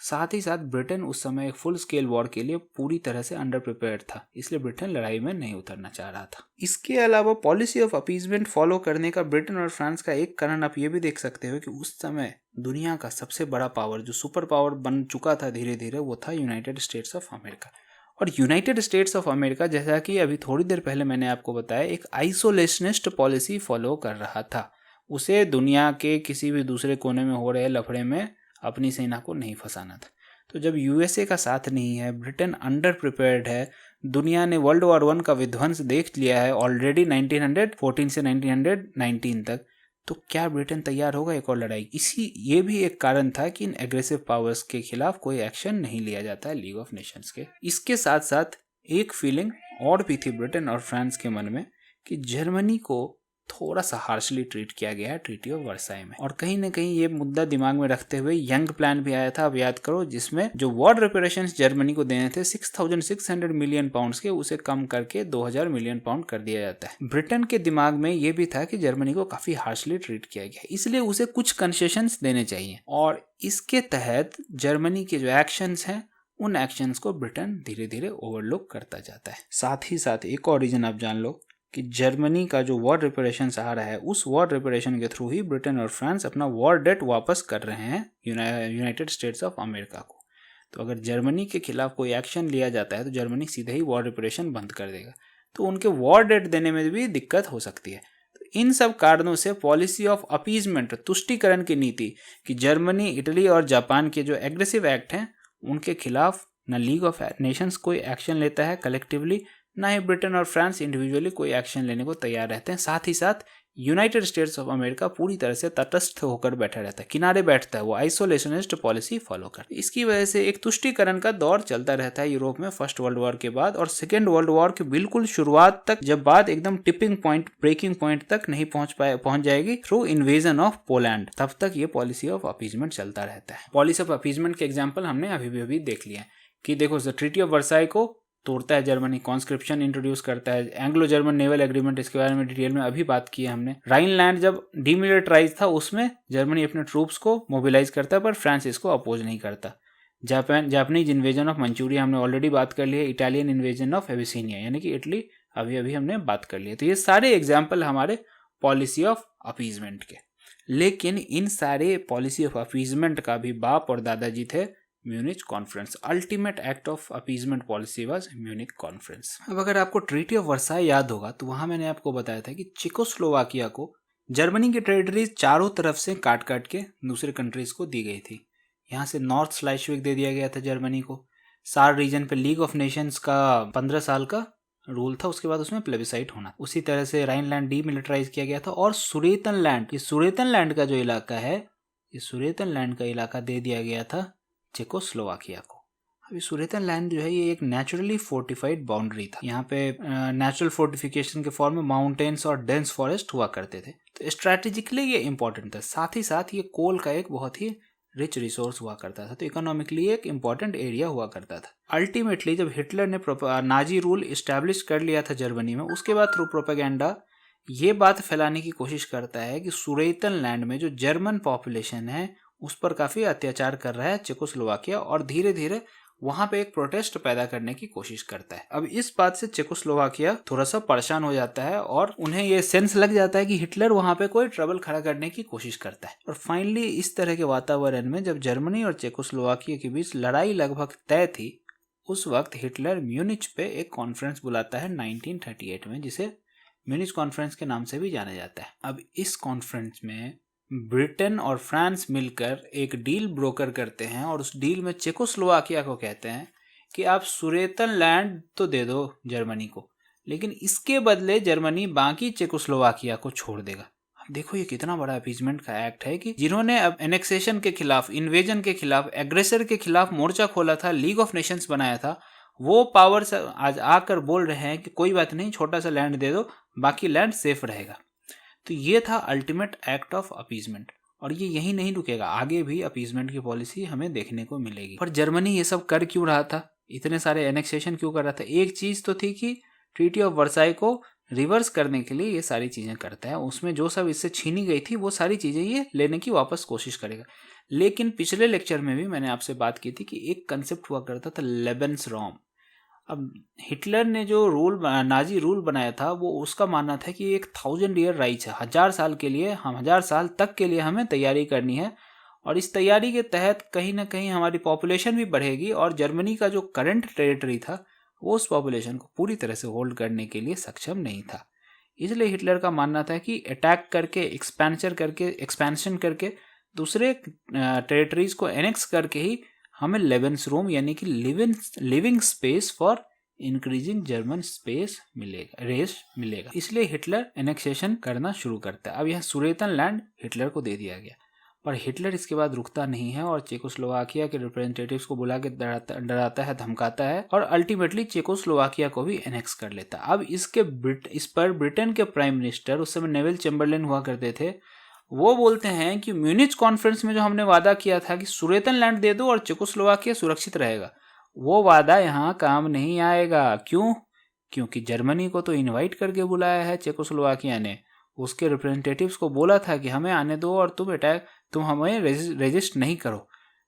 साथ ही साथ ब्रिटेन उस समय एक फुल स्केल वॉर के लिए पूरी तरह से अंडर प्रिपेयर्ड था, इसलिए ब्रिटेन लड़ाई में नहीं उतरना चाह रहा था। इसके अलावा पॉलिसी ऑफ अपीजमेंट फॉलो करने का ब्रिटेन और फ्रांस का एक कारण आप ये भी देख सकते हो कि उस समय दुनिया का सबसे बड़ा पावर, जो सुपर पावर बन चुका था धीरे धीरे, वो था यूनाइटेड स्टेट्स ऑफ अमेरिका। और यूनाइटेड स्टेट्स ऑफ अमेरिका, जैसा कि अभी थोड़ी देर पहले मैंने आपको बताया, एक आइसोलेशनिस्ट पॉलिसी फॉलो कर रहा था। उसे दुनिया के किसी भी दूसरे कोने में हो रहे लफड़े में अपनी सेना को नहीं फंसाना था। तो जब यूएसए का साथ नहीं है, ब्रिटेन अंडर प्रिपेयर्ड है, दुनिया ने वर्ल्ड वॉर 1 का विध्वंस देख लिया है ऑलरेडी 1914 से 1919 तक, तो क्या ब्रिटेन तैयार होगा एक और लड़ाई? ये भी एक कारण था कि इन एग्रेसिव पावर्स के खिलाफ कोई एक्शन नहीं लिया जाता है लीग ऑफ नेशंस के। इसके साथ साथ एक फीलिंग और भी थी ब्रिटेन और फ्रांस के मन में कि जर्मनी को थोड़ा सा हार्शली ट्रीट किया गया है ट्रीटी ऑफ वर्साई में, और कहीं ना कहीं ये मुद्दा दिमाग में रखते हुए यंग प्लान भी आया था। अब याद करो, जिसमें जो वॉर रिपेरेशंस जर्मनी को देने थे 6,600 मिलियन पाउंड्स के, उसे कम करके 2,000 मिलियन पाउंड कर दिया जाता है। ब्रिटेन के दिमाग में ये भी था कि जर्मनी को काफी हार्शली ट्रीट किया गया, इसलिए उसे कुछ कंसेशंस देने चाहिए, और इसके तहत जर्मनी के जो एक्शंस हैं उन एक्शंस को ब्रिटेन धीरे धीरे ओवरलुक करता जाता है। साथ ही साथ एक और रीजन आप जान लो कि जर्मनी का जो वॉर रिपेरेशंस आ रहा है उस वॉर रिपेरेशन के थ्रू ही ब्रिटेन और फ्रांस अपना वॉर डेट वापस कर रहे हैं यूनाइटेड स्टेट्स ऑफ अमेरिका को। तो अगर जर्मनी के खिलाफ कोई एक्शन लिया जाता है तो जर्मनी सीधे ही वॉर रिपेरेशन बंद कर देगा, तो उनके वॉर डेट देने में भी दिक्कत हो सकती है। तो इन सब कारणों से पॉलिसी ऑफ अपीजमेंट, तुष्टीकरण की नीति, कि जर्मनी, इटली और जापान के जो एग्रेसिव एक्ट हैं उनके खिलाफ न लीग ऑफ नेशंस कोई एक्शन लेता है कलेक्टिवली, ना ही ब्रिटेन और फ्रांस इंडिविजुअली कोई एक्शन लेने को तैयार रहते हैं। साथ ही साथ यूनाइटेड स्टेट्स ऑफ अमेरिका पूरी तरह से तटस्थ होकर बैठा रहता है, किनारे बैठता है, वो आइसोलेशनिस्ट पॉलिसी फॉलो करता है। इसकी वजह से एक तुष्टीकरण का दौर चलता रहता है यूरोप में फर्स्ट वर्ल्ड वॉर के बाद, और सेकेंड वर्ल्ड वॉर के बिल्कुल शुरुआत तक, जब बात एकदम टिपिंग पॉइंट, ब्रेकिंग पॉइंट तक नहीं पहुंच जाएगी थ्रू इन्वेजन ऑफ पोलैंड, तब तक ये पॉलिसी ऑफ अपीजमेंट चलता रहता है। पॉलिसी ऑफ अपीजमेंट के एग्जाम्पल हमने अभी देख लिया कि देखो, ट्रीटी ऑफ वर्साई को तोड़ता है जर्मनी, कॉन्स्क्रिप्शन इंट्रोड्यूस करता है, एंग्लो जर्मन नेवल एग्रीमेंट, इसके बारे में डिटेल में अभी बात की है हमने। राइनलैंड जब डीमिलिटराइज था उसमें जर्मनी अपने ट्रूप्स को मोबिलाइज करता है, पर फ्रांस इसको अपोज नहीं करता। जापानीज इन्वेजन ऑफ मंचूरिया हमने ऑलरेडी बात कर ली है। इटालियन इन्वेजन ऑफ एबिसिनिया यानी कि इटली, अभी हमने बात कर ली है। तो ये सारे एग्जाम्पल हमारे पॉलिसी ऑफ अपीजमेंट के। लेकिन इन सारे पॉलिसी ऑफ अपीजमेंट का भी बाप और दादाजी थे Munich conference. Ultimate act of appeasement policy was Munich conference. अब अगर आपको ट्रीटी ऑफ वर्साई याद होगा तो वहां मैंने आपको बताया था कि चेकोस्लोवाकिया को जर्मनी की टेरिटरीज चारों तरफ से काट के दूसरे कंट्रीज को दी गई थी। यहाँ से नॉर्थ स्लाइशविक दे दिया गया था जर्मनी को। सार रीजन पे लीग ऑफ नेशंस का 15 साल का रूल था, उसके बाद उसमें प्लेबिसाइट होना। उसी तरह से राइनलैंड डीमिलिटराइज किया गया था। और सुरेतनलैंड, ये सुरेतनलैंड का जो इलाका है, ये सुरेतनलैंड का इलाका दे दिया गया था चेकोस्लोवाकिया को। अभी सुरेतनलैंड जो है ये एक नेचुरली फोर्टिफाइड बाउंड्री था। यहाँ पे नेचुरल फोर्टिफिकेशन के फॉर्म में माउंटेन्स और डेंस फॉरेस्ट हुआ करते थे, तो स्ट्रैटेजिकली ये इंपॉर्टेंट था। साथ ही साथ ये कोल का एक बहुत ही रिच रिसोर्स हुआ करता था, तो इकोनॉमिकली एक इंपॉर्टेंट एरिया हुआ करता था। अल्टीमेटली जब हिटलर ने नाजी रूल इस्टेब्लिश कर लिया था जर्मनी में, उसके बाद थ्रू प्रोपेगेंडा ये बात फैलाने की कोशिश करता है कि सुरेतनलैंड में जो जर्मन पॉपुलेशन है उस पर काफी अत्याचार कर रहा है चेकोस्लोवाकिया, और धीरे धीरे वहां पे एक प्रोटेस्ट पैदा करने की कोशिश करता है। अब इस बात से चेकोस्लोवाकिया थोड़ा सा परेशान हो जाता है और उन्हें ये सेंस लग जाता है कि हिटलर वहां पे कोई ट्रबल खड़ा करने की कोशिश करता है। और फाइनली इस तरह के वातावरण में जब जर्मनी और चेकोस्लोवाकिया के बीच लड़ाई लगभग तय थी, उस वक्त हिटलर म्यूनिच पे एक कॉन्फ्रेंस बुलाता है 1938 में, जिसे म्यूनिच कॉन्फ्रेंस के नाम से भी जाना जाता है। अब इस कॉन्फ्रेंस में ब्रिटेन और फ्रांस मिलकर एक डील ब्रोकर करते हैं, और उस डील में चेकोस्लोवाकिया को कहते हैं कि आप सुरेतनलैंड तो दे दो जर्मनी को, लेकिन इसके बदले जर्मनी बाकी चेकोस्लोवाकिया को छोड़ देगा। अब देखो ये कितना बड़ा अपीजमेंट का एक्ट है कि जिन्होंने अब एनेक्सेशन के खिलाफ, इन्वेजन के खिलाफ, एग्रेसर के खिलाफ मोर्चा खोला था, लीग ऑफ नेशंस बनाया था, वो पावर्स आज आकर बोल रहे हैं कि कोई बात नहीं, छोटा सा लैंड दे दो, बाकी लैंड सेफ रहेगा। तो ये था अल्टीमेट एक्ट ऑफ अपीजमेंट, और ये यही नहीं रुकेगा, आगे भी अपीजमेंट की पॉलिसी हमें देखने को मिलेगी। पर जर्मनी ये सब कर क्यों रहा था, इतने सारे एनेक्सेशन क्यों कर रहा था? एक चीज तो थी कि ट्रीटी ऑफ वर्साई को रिवर्स करने के लिए ये सारी चीजें करता है। उसमें जो सब इससे छीनी गई थी वो सारी चीजें ये लेने की वापस कोशिश करेगा। लेकिन पिछले लेक्चर में भी मैंने आपसे बात की थी कि एक कंसेप्ट हुआ करता था लेबेंसरॉम। अब हिटलर ने जो नाजी रूल बनाया था, वो उसका मानना था कि एक 1000 ईयर राइज है, 1000 साल के लिए, हम 1000 साल तक के लिए हमें तैयारी करनी है, और इस तैयारी के तहत कहीं ना कहीं हमारी पॉपुलेशन भी बढ़ेगी, और जर्मनी का जो करंट टेरिटरी था वो उस पॉपुलेशन को पूरी तरह से होल्ड करने के लिए सक्षम नहीं था। इसलिए हिटलर का मानना था कि अटैक करके, एक्सपेंशन करके दूसरे टेरिटरीज को एनेक्स करके ही हमें लेबेंसरूम यानी कि living space for increasing German space मिलेगा। इसलिए हिटलर एनेक्सेशन करना शुरू करता है। अब यह सुरेतनलैंड हिटलर को दे दिया गया, पर हिटलर इसके बाद रुकता नहीं है और चेकोस्लोवाकिया के रिप्रेजेंटेटिव्स को बुला के डराता है, धमकाता है, और अल्टीमेटली चेकोस्लोवाकिया को भी एनेक्स कर लेता है। अब इस पर ब्रिटेन के प्राइम मिनिस्टर, उस समय नेविल चैम्बरलेन हुआ करते थे, वो बोलते हैं कि म्यूनिच कॉन्फ्रेंस में जो हमने वादा किया था कि सुरेतनलैंड दे दो और चेकोस्लोवाकिया सुरक्षित रहेगा, वो वादा यहाँ काम नहीं आएगा। क्यों? क्योंकि जर्मनी को तो इनवाइट करके बुलाया है चेकोस्लोवाकिया ने, उसके रिप्रेजेंटेटिव्स को बोला था कि हमें आने दो और तुम हमें रेजिस्ट नहीं करो।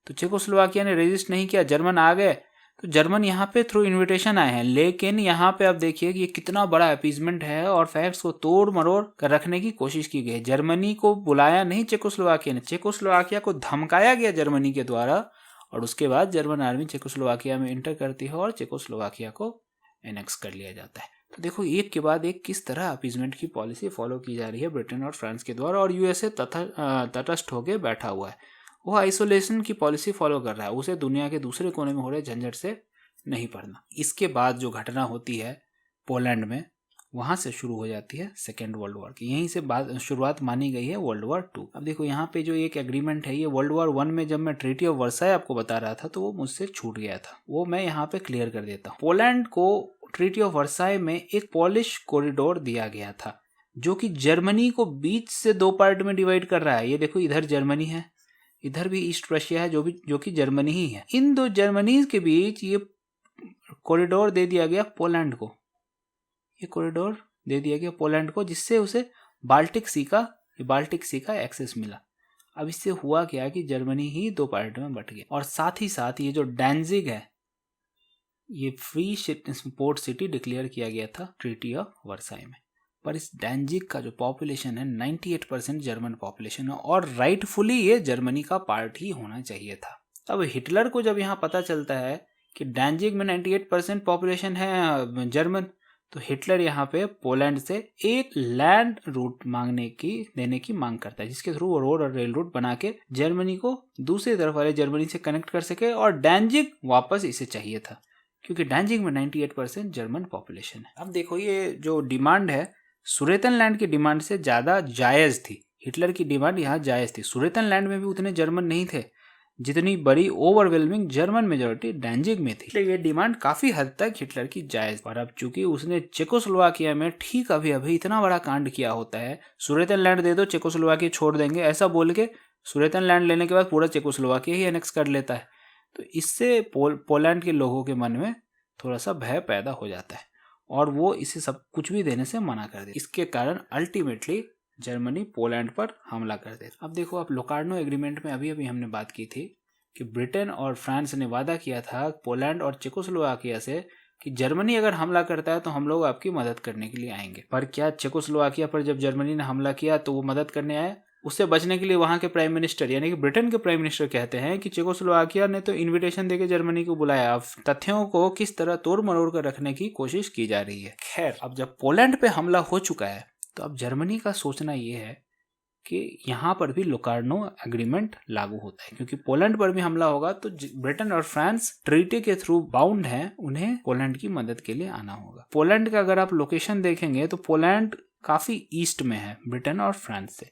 तो चेकोस्लोवाकिया ने रेजिस्ट नहीं किया, जर्मन आ गए, तो जर्मन यहाँ पे थ्रू इनविटेशन आए हैं, लेकिन यहाँ पे आप देखिए कि ये कितना बड़ा अपीजमेंट है और फैक्ट्स को तोड़ मरोड़ कर रखने की कोशिश की गई। जर्मनी को बुलाया नहीं चेकोस्लोवाकिया ने, चेकोस्लोवाकिया को धमकाया गया जर्मनी के द्वारा, और उसके बाद जर्मन आर्मी चेकोस्लोवाकिया में इंटर करती है और चेकोस्लोवाकिया को एनेक्स कर लिया जाता है। तो देखो एक के बाद एक किस तरह अपीजमेंट की पॉलिसी फॉलो की जा रही है ब्रिटेन और फ्रांस के द्वारा, और यूएसए तटस्थ होकर बैठा हुआ है। वो आइसोलेशन की पॉलिसी फॉलो कर रहा है, उसे दुनिया के दूसरे कोने में हो रहे झंझट से नहीं पड़ना। इसके बाद जो घटना होती है पोलैंड में, वहां से शुरू हो जाती है सेकेंड वर्ल्ड वॉर की। यहीं से शुरुआत मानी गई है वर्ल्ड वॉर 2। अब देखो यहाँ पे जो एक एग्रीमेंट है, ये वर्ल्ड वॉर 1 में जब मैं ट्रीटी ऑफ वर्साई आपको बता रहा था तो वो मुझसे छूट गया था, वो मैं यहाँ पे क्लियर कर देता हूँ। पोलैंड को ट्रीटी ऑफ वर्साई में एक पॉलिश कॉरिडोर दिया गया था, जो कि जर्मनी को बीच से 2 पार्ट में डिवाइड कर रहा है। ये देखो इधर जर्मनी है, इधर भी ईस्ट रशिया है, जो कि जर्मनी ही है। इन 2 जर्मनी के बीच ये कॉरिडोर दे दिया गया पोलैंड को, ये कॉरिडोर दे दिया गया पोलैंड को, जिससे उसे बाल्टिक सी का एक्सेस मिला। अब इससे हुआ क्या कि जर्मनी ही 2 पार्ट में बट गया, और साथ ही साथ ये जो डैनजिग है, ये फ्री पोर्ट सिटी डिक्लेयर किया गया था ट्रीटी ऑफ वर्साई में। पर इस डैनजिग का जो पॉपुलेशन है 98% जर्मन पॉपुलेशन है, और राइटफुली ये जर्मनी का पार्ट ही होना चाहिए था। अब हिटलर को जब यहाँ पता चलता है कि डैनजिग में 98% पॉपुलेशन है जर्मन, तो हिटलर यहाँ पे पोलैंड से एक लैंड रूट देने की मांग करता है, जिसके थ्रू वो रोड और रेल रूट बना के जर्मनी को दूसरी तरफ वाले जर्मनी से कनेक्ट कर सके, और डैनजिग वापस इसे चाहिए था, क्योंकि डैनजिग में 98% जर्मन पॉपुलेशन है। अब देखो ये जो डिमांड है सुडेटलैंड की डिमांड से ज्यादा जायज थी। हिटलर की डिमांड यहाँ जायज थी। सुडेटलैंड में भी उतने जर्मन नहीं थे जितनी बड़ी ओवरवेलमिंग जर्मन मेजोरिटी डैनजिग में थी, इसलिए ये डिमांड काफी हद तक हिटलर की जायज। पर अब चूंकि उसने चेकोस्लोवाकिया में ठीक अभी इतना बड़ा कांड किया होता है, सुडेटलैंड दे दो चेकोस्लोवाकिया छोड़ देंगे ऐसा बोल के सुडेटलैंड लेने के बाद पूरा चेकोस्लोवाकिया ही एनेक्स कर लेता है। तो इससे पोलैंड के लोगों के मन में थोड़ा सा भय पैदा हो जाता है, और वो इसे सब कुछ भी देने से मना कर दे। इसके कारण अल्टीमेटली जर्मनी पोलैंड पर हमला कर देता। अब देखो, आप लोकार्नो एग्रीमेंट में अभी हमने बात की थी कि ब्रिटेन और फ्रांस ने वादा किया था पोलैंड और चेकोस्लोवाकिया से कि जर्मनी अगर हमला करता है तो हम लोग आपकी मदद करने के लिए आएंगे। पर क्या चेकोस्लोवाकिया पर जब जर्मनी ने हमला किया तो वो मदद करने आए? उससे बचने के लिए वहां के प्राइम मिनिस्टर यानी कि ब्रिटेन के प्राइम मिनिस्टर कहते हैं कि चेकोस्लोवाकिया ने तो इन्विटेशन देके जर्मनी को बुलाया, अब तथ्यों को किस तरह तोड़ मरोड़ कर रखने की कोशिश की जा रही है। खैर, अब जब पोलैंड पे हमला हो चुका है तो अब जर्मनी का सोचना ये है कि यहाँ पर भी लोकार्नो एग्रीमेंट लागू होता है, क्योंकि पोलैंड पर भी हमला होगा तो ब्रिटेन और फ्रांस ट्रीटी के थ्रू बाउंड हैं, उन्हें पोलैंड की मदद के लिए आना होगा। पोलैंड का अगर आप लोकेशन देखेंगे तो पोलैंड काफी ईस्ट में है ब्रिटेन और फ्रांस से।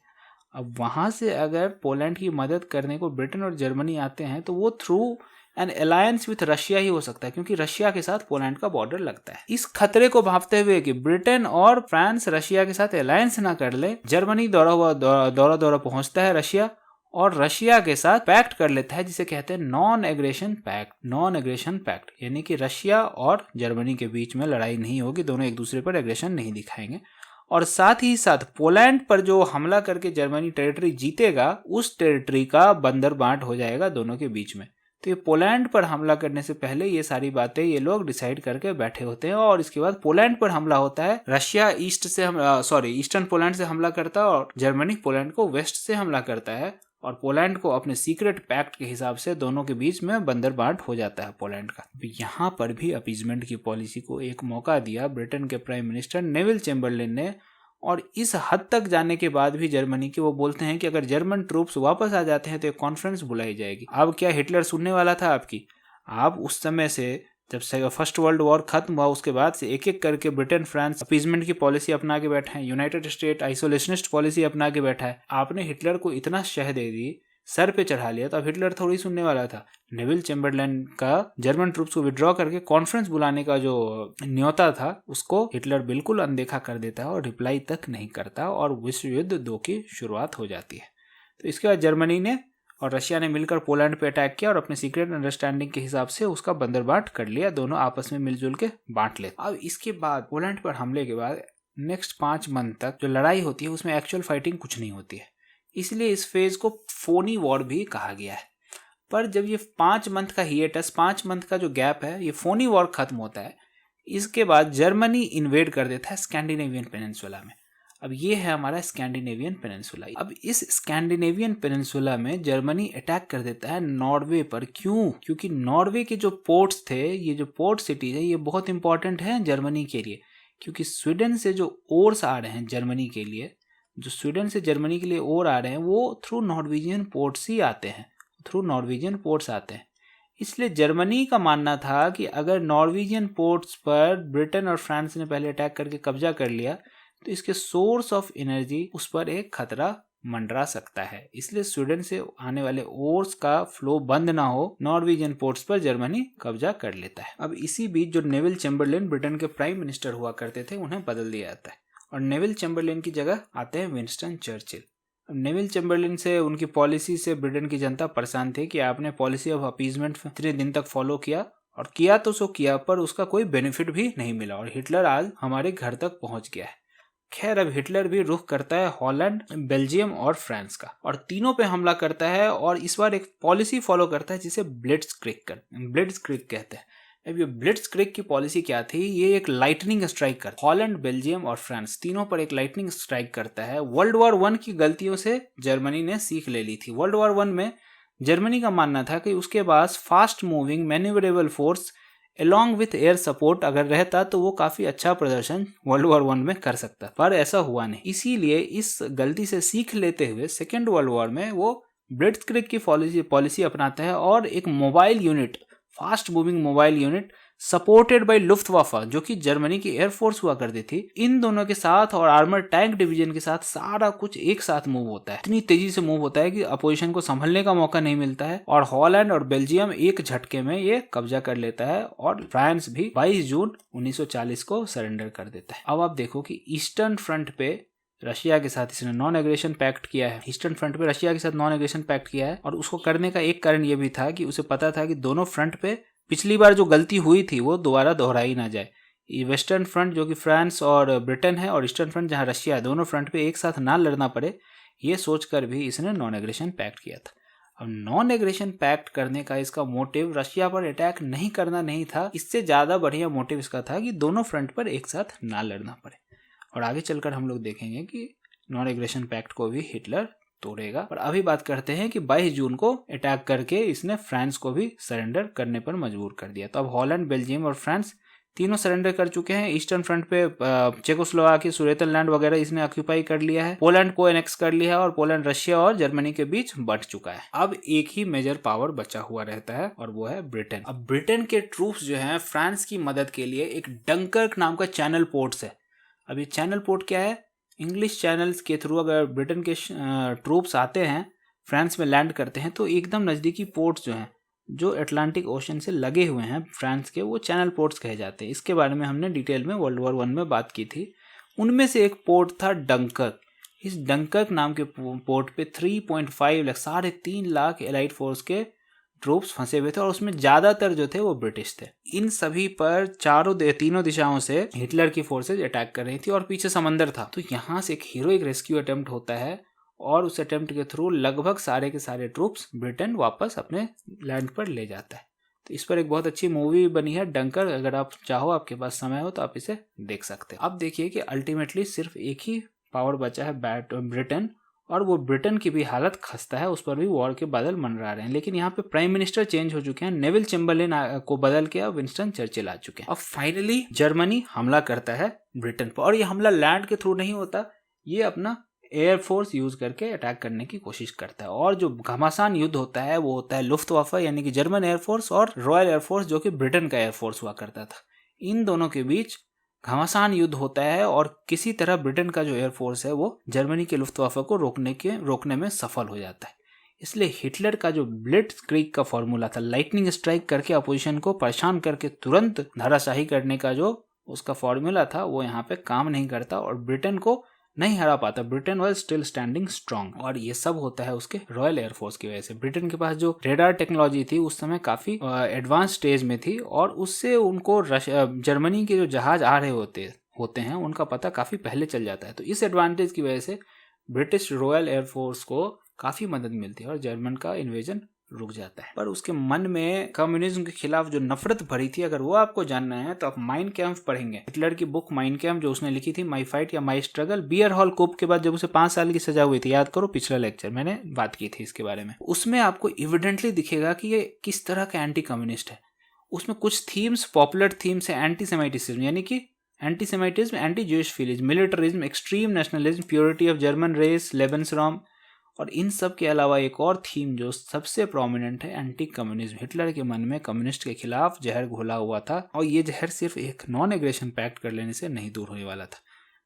अब वहां से अगर पोलैंड की मदद करने को ब्रिटेन और जर्मनी आते हैं तो वो through an alliance with Russia ही हो सकता है, क्योंकि रशिया के साथ पोलैंड का बॉर्डर लगता है। इस खतरे को भांपते हुए कि ब्रिटेन और फ्रांस रशिया के साथ अलायंस ना कर ले, जर्मनी दौरा पहुंचता है रशिया, और रशिया के साथ पैक्ट कर लेता है जिसे कहते हैं नॉन एग्रेशन पैक्ट, यानी कि रशिया और जर्मनी के बीच में लड़ाई नहीं होगी, दोनों एक दूसरे पर एग्रेशन नहीं दिखाएंगे। और साथ ही साथ पोलैंड पर जो हमला करके जर्मनी टेरिटरी जीतेगा उस टेरिटरी का बंदर बांट हो जाएगा दोनों के बीच में। तो ये पोलैंड पर हमला करने से पहले ये सारी बातें ये लोग डिसाइड करके बैठे होते हैं, और इसके बाद पोलैंड पर हमला होता है। रशिया ईस्टर्न पोलैंड से हमला करता है और जर्मनी पोलैंड को वेस्ट से हमला करता है, और पोलैंड को अपने सीक्रेट पैक्ट के हिसाब से दोनों के बीच में बंदर बांट हो जाता है पोलैंड का। यहाँ पर भी अपीजमेंट की पॉलिसी को एक मौका दिया ब्रिटेन के प्राइम मिनिस्टर नेविल चेम्बरलेन ने, और इस हद तक जाने के बाद भी जर्मनी के वो बोलते हैं कि अगर जर्मन ट्रूप्स वापस आ जाते हैं तो एक कॉन्फ्रेंस बुलाई जाएगी। अब क्या हिटलर सुनने वाला था आपकी? आप उस समय से जब से फर्स्ट वर्ल्ड वॉर खत्म हुआ उसके बाद से एक एक करके ब्रिटेन फ्रांस अपीजमेंट की पॉलिसी अपना के बैठा है, यूनाइटेड स्टेट आइसोलेशनिस्ट पॉलिसी अपना के बैठा है। आपने हिटलर को इतना शह दे दी, सर पे चढ़ा लिया, तो अब हिटलर थोड़ी सुनने वाला था। नेविल चेम्बरलेन का जर्मन ट्रूप्स को विड्रॉ करके कॉन्फ्रेंस बुलाने का जो न्योता था उसको हिटलर बिल्कुल अनदेखा कर देता है और रिप्लाई तक नहीं करता, और विश्व युद्ध 2 की शुरुआत हो जाती है। तो इसके बाद जर्मनी ने और रशिया ने मिलकर पोलैंड पे अटैक किया और अपने सीक्रेट अंडरस्टैंडिंग के हिसाब से उसका बंदरबाट कर लिया, दोनों आपस में मिलजुल के बांट लेते। अब इसके बाद पोलैंड पर हमले के बाद नेक्स्ट 5 मंथ तक जो लड़ाई होती है उसमें एक्चुअल फाइटिंग कुछ नहीं होती है, इसलिए इस फेज को फोनी वॉर भी कहा गया है। पर जब ये 5 मंथ का हिएटस, 5 मंथ का जो गैप है, ये फोनी वॉर खत्म होता है, इसके बाद जर्मनी इन्वेड कर देता है स्कैंडिनेवियन पेनिनसुला में। अब ये है हमारा स्कैंडिनेवियन पेनिनसुला। अब इस स्कैंडिनेवियन पेनिनसुला में जर्मनी अटैक कर देता है नॉर्वे पर। क्यों? क्योंकि नॉर्वे के जो पोर्ट्स थे, ये जो पोर्ट सिटीज है, ये बहुत इंपॉर्टेंट है जर्मनी के लिए, क्योंकि स्वीडन से जो ओर्स आ रहे हैं जर्मनी के लिए, जो स्वीडन से जर्मनी के लिए ओर आ रहे हैं, वो थ्रू नॉर्वेजियन पोर्ट्स ही आते हैं, थ्रू नॉर्वेजियन पोर्ट्स आते हैं। इसलिए जर्मनी का मानना था कि अगर नॉर्वेजियन पोर्ट्स पर ब्रिटेन और फ्रांस ने पहले अटैक करके कब्जा कर लिया तो इसके सोर्स ऑफ एनर्जी उस पर एक खतरा मंडरा सकता है। इसलिए स्वीडन से आने वाले ओर्स का फ्लो बंद ना हो, नॉर्वेजियन पोर्ट्स पर जर्मनी कब्जा कर लेता है। अब इसी बीच जो नेविल चैम्बरलेन ब्रिटेन के प्राइम मिनिस्टर हुआ करते थे, उन्हें बदल दिया जाता है और नेविल चैम्बरलेन की जगह आते हैं विंस्टन चर्चिल। अब नेविल चैम्बरलेन से, उनकी पॉलिसी से ब्रिटेन की जनता परेशान थी कि आपने पॉलिसी ऑफ अपीजमेंट इतने दिन तक फॉलो किया, और किया तो सो किया, पर उसका कोई बेनिफिट भी नहीं मिला और हिटलर आज हमारे घर तक पहुंच गया है। खैर, अब हिटलर भी रुख करता है हॉलैंड, बेल्जियम और फ्रांस का, और तीनों पे हमला करता है और इस बार एक पॉलिसी फॉलो करता है जिसे ब्लिट्जक्रिग कहते हैं। अब ये ब्लिट्जक्रिग की पॉलिसी क्या थी? ये एक लाइटनिंग स्ट्राइक करता है, हॉलैंड, बेल्जियम और फ्रांस तीनों पर एक लाइटनिंग स्ट्राइक करता है। वर्ल्ड वॉर 1 की गलतियों से जर्मनी ने सीख ले ली थी। वर्ल्ड वॉर 1 में जर्मनी का मानना था कि उसके पास fast moving manoeuvrable force along with air support अगर रहता तो वो काफी अच्छा प्रदर्शन वर्ल्ड वॉर 1 में कर सकता, पर ऐसा हुआ नहीं। इसीलिए इस गलती से सीख लेते हुए सेकेंड वर्ल्ड वॉर में वो ब्लिट्जक्रिग की पॉलिसी अपनाता है और एक mobile unit, fast moving mobile unit supported by लुफ्टवाफे, जो कि जर्मनी की एयरफोर्स हुआ करती थी, इन दोनों के साथ और आर्मर टैंक डिवीजन के साथ सारा कुछ एक साथ मूव होता है। इतनी तेजी से मूव होता है कि अपोजिशन को संभलने का मौका नहीं मिलता है और हॉलैंड और बेल्जियम एक झटके में ये कब्जा कर लेता है और फ्रांस भी 22 जून 1940 को सरेंडर कर देता है। अब आप देखो कि ईस्टर्न फ्रंट पे रशिया के साथ इसने नॉन एग्रेशन पैक्ट किया है। ईस्टर्न फ्रंट पे रशिया के साथ नॉन एग्रेशन पैक्ट किया है और उसको करने का एक कारण ये भी था कि उसे पता था कि दोनों फ्रंट पे पिछली बार जो गलती हुई थी वो दोबारा दोहराई ना जाए। वेस्टर्न फ्रंट जो कि फ्रांस और ब्रिटेन है और ईस्टर्न फ्रंट जहां रशिया है, दोनों फ्रंट पे एक साथ ना लड़ना पड़े, ये सोचकर भी इसने नॉन एग्रेशन पैक्ट किया था। अब नॉन एग्रेशन पैक्ट करने का इसका मोटिव रशिया पर अटैक नहीं करना नहीं था, इससे ज्यादा बढ़िया मोटिव इसका था कि दोनों फ्रंट पर एक साथ ना लड़ना पड़े। और आगे चलकर हम लोग देखेंगे कि नॉन एग्रेशन पैक्ट को भी हिटलर तोड़ेगा। और अभी बात करते हैं कि 22 जून को अटैक करके इसने फ्रांस को भी सरेंडर करने पर मजबूर कर दिया। तो अब हॉलैंड, बेल्जियम और फ्रांस तीनों सरेंडर कर चुके हैं। ईस्टर्न फ्रंट पे चेकोस्लोवाकिया, सुडेटलैंड वगैरह इसने ऑक्यूपाई कर लिया है। पोलैंड को एनेक्स कर लिया है और पोलैंड रशिया और जर्मनी के बीच बंट चुका है। अब एक ही मेजर पावर बचा हुआ रहता है और वो है ब्रिटेन। अब ब्रिटेन के ट्रूप्स जो हैं फ्रांस की मदद के लिए एक डंकर्क नाम का चैनल पोर्ट्स है। अब ये चैनल पोर्ट क्या है? इंग्लिश चैनल्स के थ्रू अगर ब्रिटेन के ट्रूप्स आते हैं, फ्रांस में लैंड करते हैं, तो एकदम नज़दीकी पोर्ट्स जो हैं जो अटलांटिक ओशन से लगे हुए हैं फ्रांस के, वो चैनल पोर्ट्स कहे जाते हैं। इसके बारे में हमने डिटेल में वर्ल्ड वॉर 1 में बात की थी। उनमें से एक पोर्ट था डंकर्क। इस डंकर्क नाम के पोर्ट पे 3.5 लाख, 3.5 लाख एलाइड फोर्स के ट्रूप्स फंसे हुए थे और उसमें ज्यादातर जो थे वो ब्रिटिश थे। इन सभी पर तीनों दिशाओं से हिटलर की फोर्सेज अटैक कर रही थी और पीछे समंदर था। तो यहाँ से एक हीरोइक रेस्क्यू अटेम्प्ट होता है और उस अटेम्प्ट के थ्रू लगभग सारे के सारे ट्रूप्स ब्रिटेन वापस अपने लैंड पर ले जाता है। तो इस पर एक बहुत अच्छी मूवी बनी है डंकर, अगर आप चाहो, आपके पास समय हो तो आप इसे देख सकते हैं। अब देखिए कि अल्टीमेटली सिर्फ एक ही पावर बचा है, ब्रिटेन, और वो ब्रिटेन की भी हालत खस्ता है, उस पर भी वॉर के बादल मंडरा रहे हैं। लेकिन यहाँ पे प्राइम मिनिस्टर चेंज हो चुके हैं, नेविल चैम्बरलेन को बदल के अब विंस्टन चर्चिल आ चुके हैं। अब फाइनली जर्मनी हमला करता है ब्रिटेन पर, और ये हमला लैंड के थ्रू नहीं होता, ये अपना एयरफोर्स यूज करके अटैक करने की कोशिश करता है। और जो घमासान युद्ध होता है वो होता है लुफ्टवाफे यानी कि जर्मन एयरफोर्स और रॉयल एयरफोर्स जो कि ब्रिटेन का एयरफोर्स हुआ करता था। इन दोनों के बीच घमासान युद्ध होता है और किसी तरह ब्रिटेन का जो एयरफोर्स है वो जर्मनी के लुफ्टवाफे को रोकने में सफल हो जाता है। इसलिए हिटलर का जो ब्लिट्जक्रिग का फॉर्मूला था, लाइटनिंग स्ट्राइक करके अपोजिशन को परेशान करके तुरंत धराशाही करने का जो उसका फॉर्मूला था, वो यहाँ पे काम नहीं करता और ब्रिटेन को नहीं हरा पाता। Britain was still standing strong, और ये सब होता है उसके रॉयल एयरफोर्स की वजह से। ब्रिटेन के पास जो रेडार टेक्नोलॉजी थी उस समय काफी एडवांस स्टेज में थी और उससे उनको जर्मनी के जो जहाज आ रहे होते हैं उनका पता काफी पहले चल जाता है। तो इस एडवांटेज की वजह से ब्रिटिश रॉयल एयरफोर्स को काफी मदद मिलती है और जर्मन का इन्वेजन रुक जाता है। पर उसके मन में कम्युनिज्म के खिलाफ जो नफरत भरी थी, अगर वो आपको जानना है तो आप माइन कैम्प पढ़ेंगे। हिटलर की बुक माइन कैम्प जो उसने लिखी थी, माई फाइट या माई स्ट्रगल, बियर हॉल कोप के बाद जब उसे 5 साल की सजा हुई थी, याद करो पिछला लेक्चर मैंने बात की थी इसके बारे में, उसमें आपको इविडेंटली दिखेगा कि ये किस तरह का एंटी कम्युनिस्ट है। उसमें कुछ थीम्स, पॉपुलर थीम्स है एंटी सेमाइटिज्म, यानी कि anti semitism, anti Jewish feeling, militarism, extreme nationalism, purity of German race, Lebensraum, और इन सब के अलावा एक और थीम जो सबसे प्रोमिनेंट है, एंटी कम्युनिज्म। हिटलर के मन में कम्युनिस्ट के खिलाफ जहर घोला हुआ था और ये जहर सिर्फ एक नॉन एग्रेशन पैक्ट कर लेने से नहीं दूर होने वाला था।